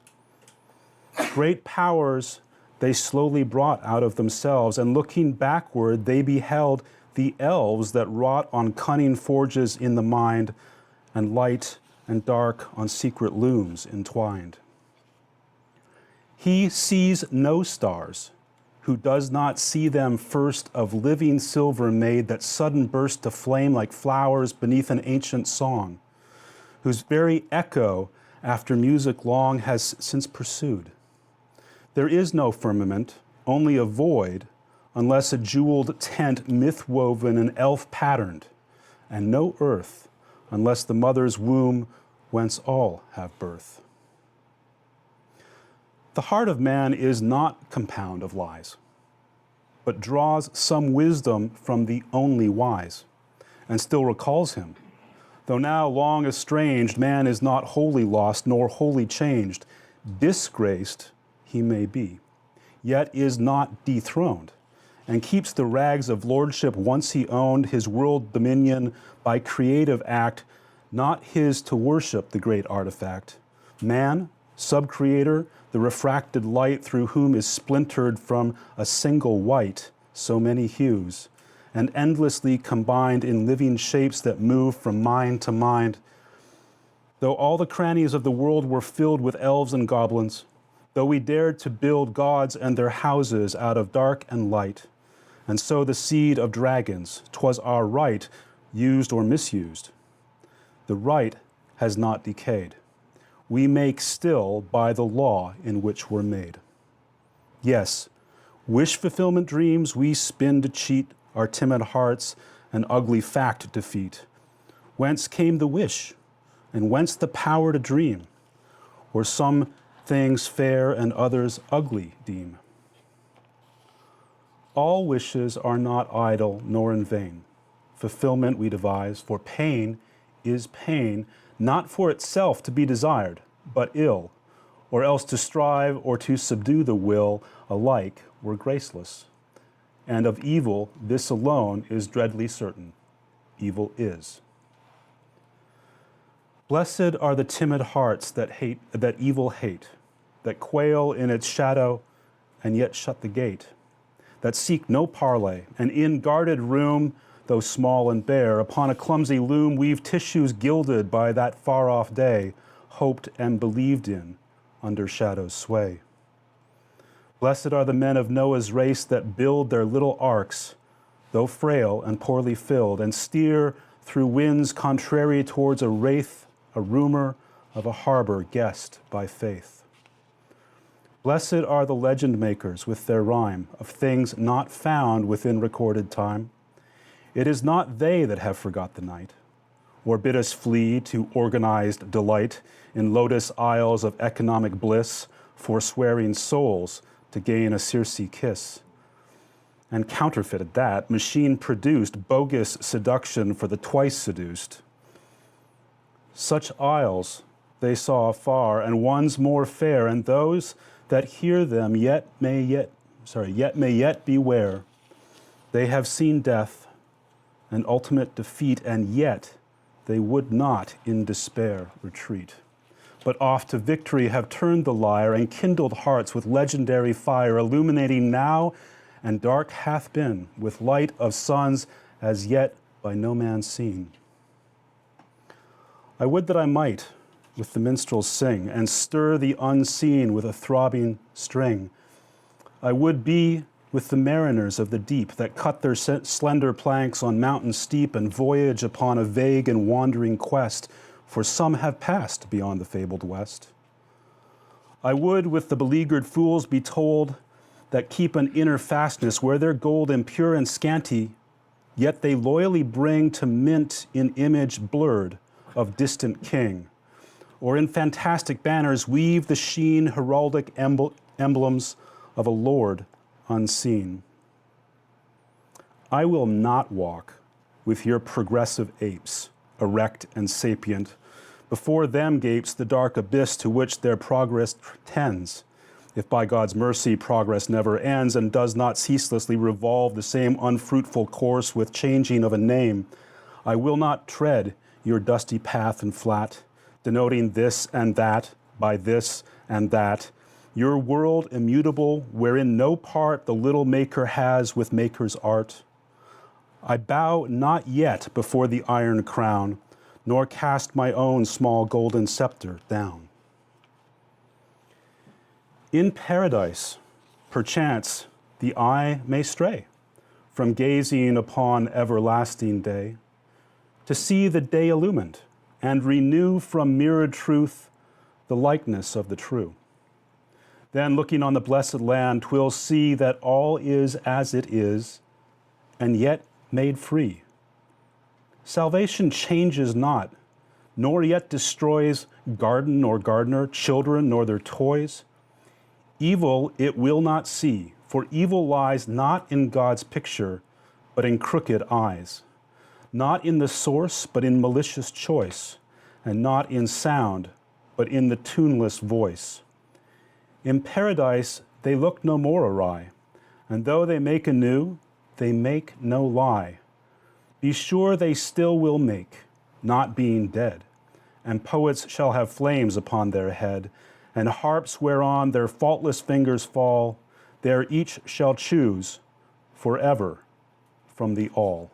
Great powers they slowly brought out of themselves, and looking backward they beheld the elves that wrought on cunning forges in the mind, and light and dark on secret looms entwined. He sees no stars, who does not see them first of living silver made that sudden burst to flame like flowers beneath an ancient song, whose very echo after music long has since pursued. There is no firmament, only a void, unless a jeweled tent myth-woven and elf-patterned, and no earth, unless the mother's womb whence all have birth. The heart of man is not compound of lies, but draws some wisdom from the only wise, and still recalls him. Though now long estranged, man is not wholly lost, nor wholly changed. Disgraced he may be, yet is not dethroned, and keeps the rags of lordship once he owned, his world dominion by creative act, not his to worship the great artifact. Man, sub-creator, the refracted light through whom is splintered from a single white so many hues, and endlessly combined in living shapes that move from mind to mind. Though all the crannies of the world were filled with elves and goblins, though we dared to build gods and their houses out of dark and light, and sow the seed of dragons, 'twas our right, used or misused. The right has not decayed. We make still by the law in which we're made. Yes, wish fulfillment dreams we spin to cheat our timid hearts, an ugly fact defeat. Whence came the wish, and whence the power to dream? Or some things fair and others ugly deem? All wishes are not idle nor in vain. Fulfillment we devise, for pain is pain, not for itself to be desired, but ill, or else to strive or to subdue the will alike were graceless. And of evil this alone is dreadly certain, evil is. Blessed are the timid hearts that evil hate, that quail in its shadow and yet shut the gate, that seek no parley, and in guarded room, though small and bare, upon a clumsy loom weave tissues gilded by that far-off day, hoped and believed in under shadow's sway. Blessed are the men of Noah's race that build their little arks, though frail and poorly filled, and steer through winds contrary towards a wraith, a rumor of a harbor guessed by faith. Blessed are the legend makers with their rhyme of things not found within recorded time. It is not they that have forgot the night, or bid us flee to organized delight in lotus isles of economic bliss, forswearing souls to gain a Circe kiss. And counterfeited that, machine-produced bogus seduction for the twice seduced. Such isles they saw afar, and ones more fair, and those that hear them yet may yet beware. They have seen death and ultimate defeat, and yet they would not in despair retreat, but off to victory have turned the lyre and kindled hearts with legendary fire, illuminating now and dark hath been with light of suns as yet by no man seen. I would that I might with the minstrels sing and stir the unseen with a throbbing string. I would be with the mariners of the deep that cut their slender planks on mountain steep and voyage upon a vague and wandering quest, for some have passed beyond the fabled west. I would with the beleaguered fools be told that keep an inner fastness where their gold impure and scanty, yet they loyally bring to mint in image blurred of distant king, or in fantastic banners weave the sheen heraldic emblems of a lord unseen. I will not walk with your progressive apes, erect and sapient. Before them gapes the dark abyss to which their progress tends, if by God's mercy progress never ends and does not ceaselessly revolve the same unfruitful course with changing of a name. I will not tread your dusty path and flat, denoting this and that by this and that, your world immutable, wherein no part the little maker has with maker's art. I bow not yet before the iron crown, nor cast my own small golden scepter down. In paradise, perchance, the eye may stray from gazing upon everlasting day, to see the day illumined and renew from mirrored truth the likeness of the true. Then looking on the blessed land, 'twill see that all is as it is, and yet made free. Salvation changes not, nor yet destroys garden or gardener, children nor their toys. Evil it will not see, for evil lies not in God's picture, but in crooked eyes. Not in the source, but in malicious choice, and not in sound, but in the tuneless voice. In paradise they look no more awry, and though they make anew, they make no lie. Be sure they still will make, not being dead, and poets shall have flames upon their head, and harps whereon their faultless fingers fall, there each shall choose forever from the all.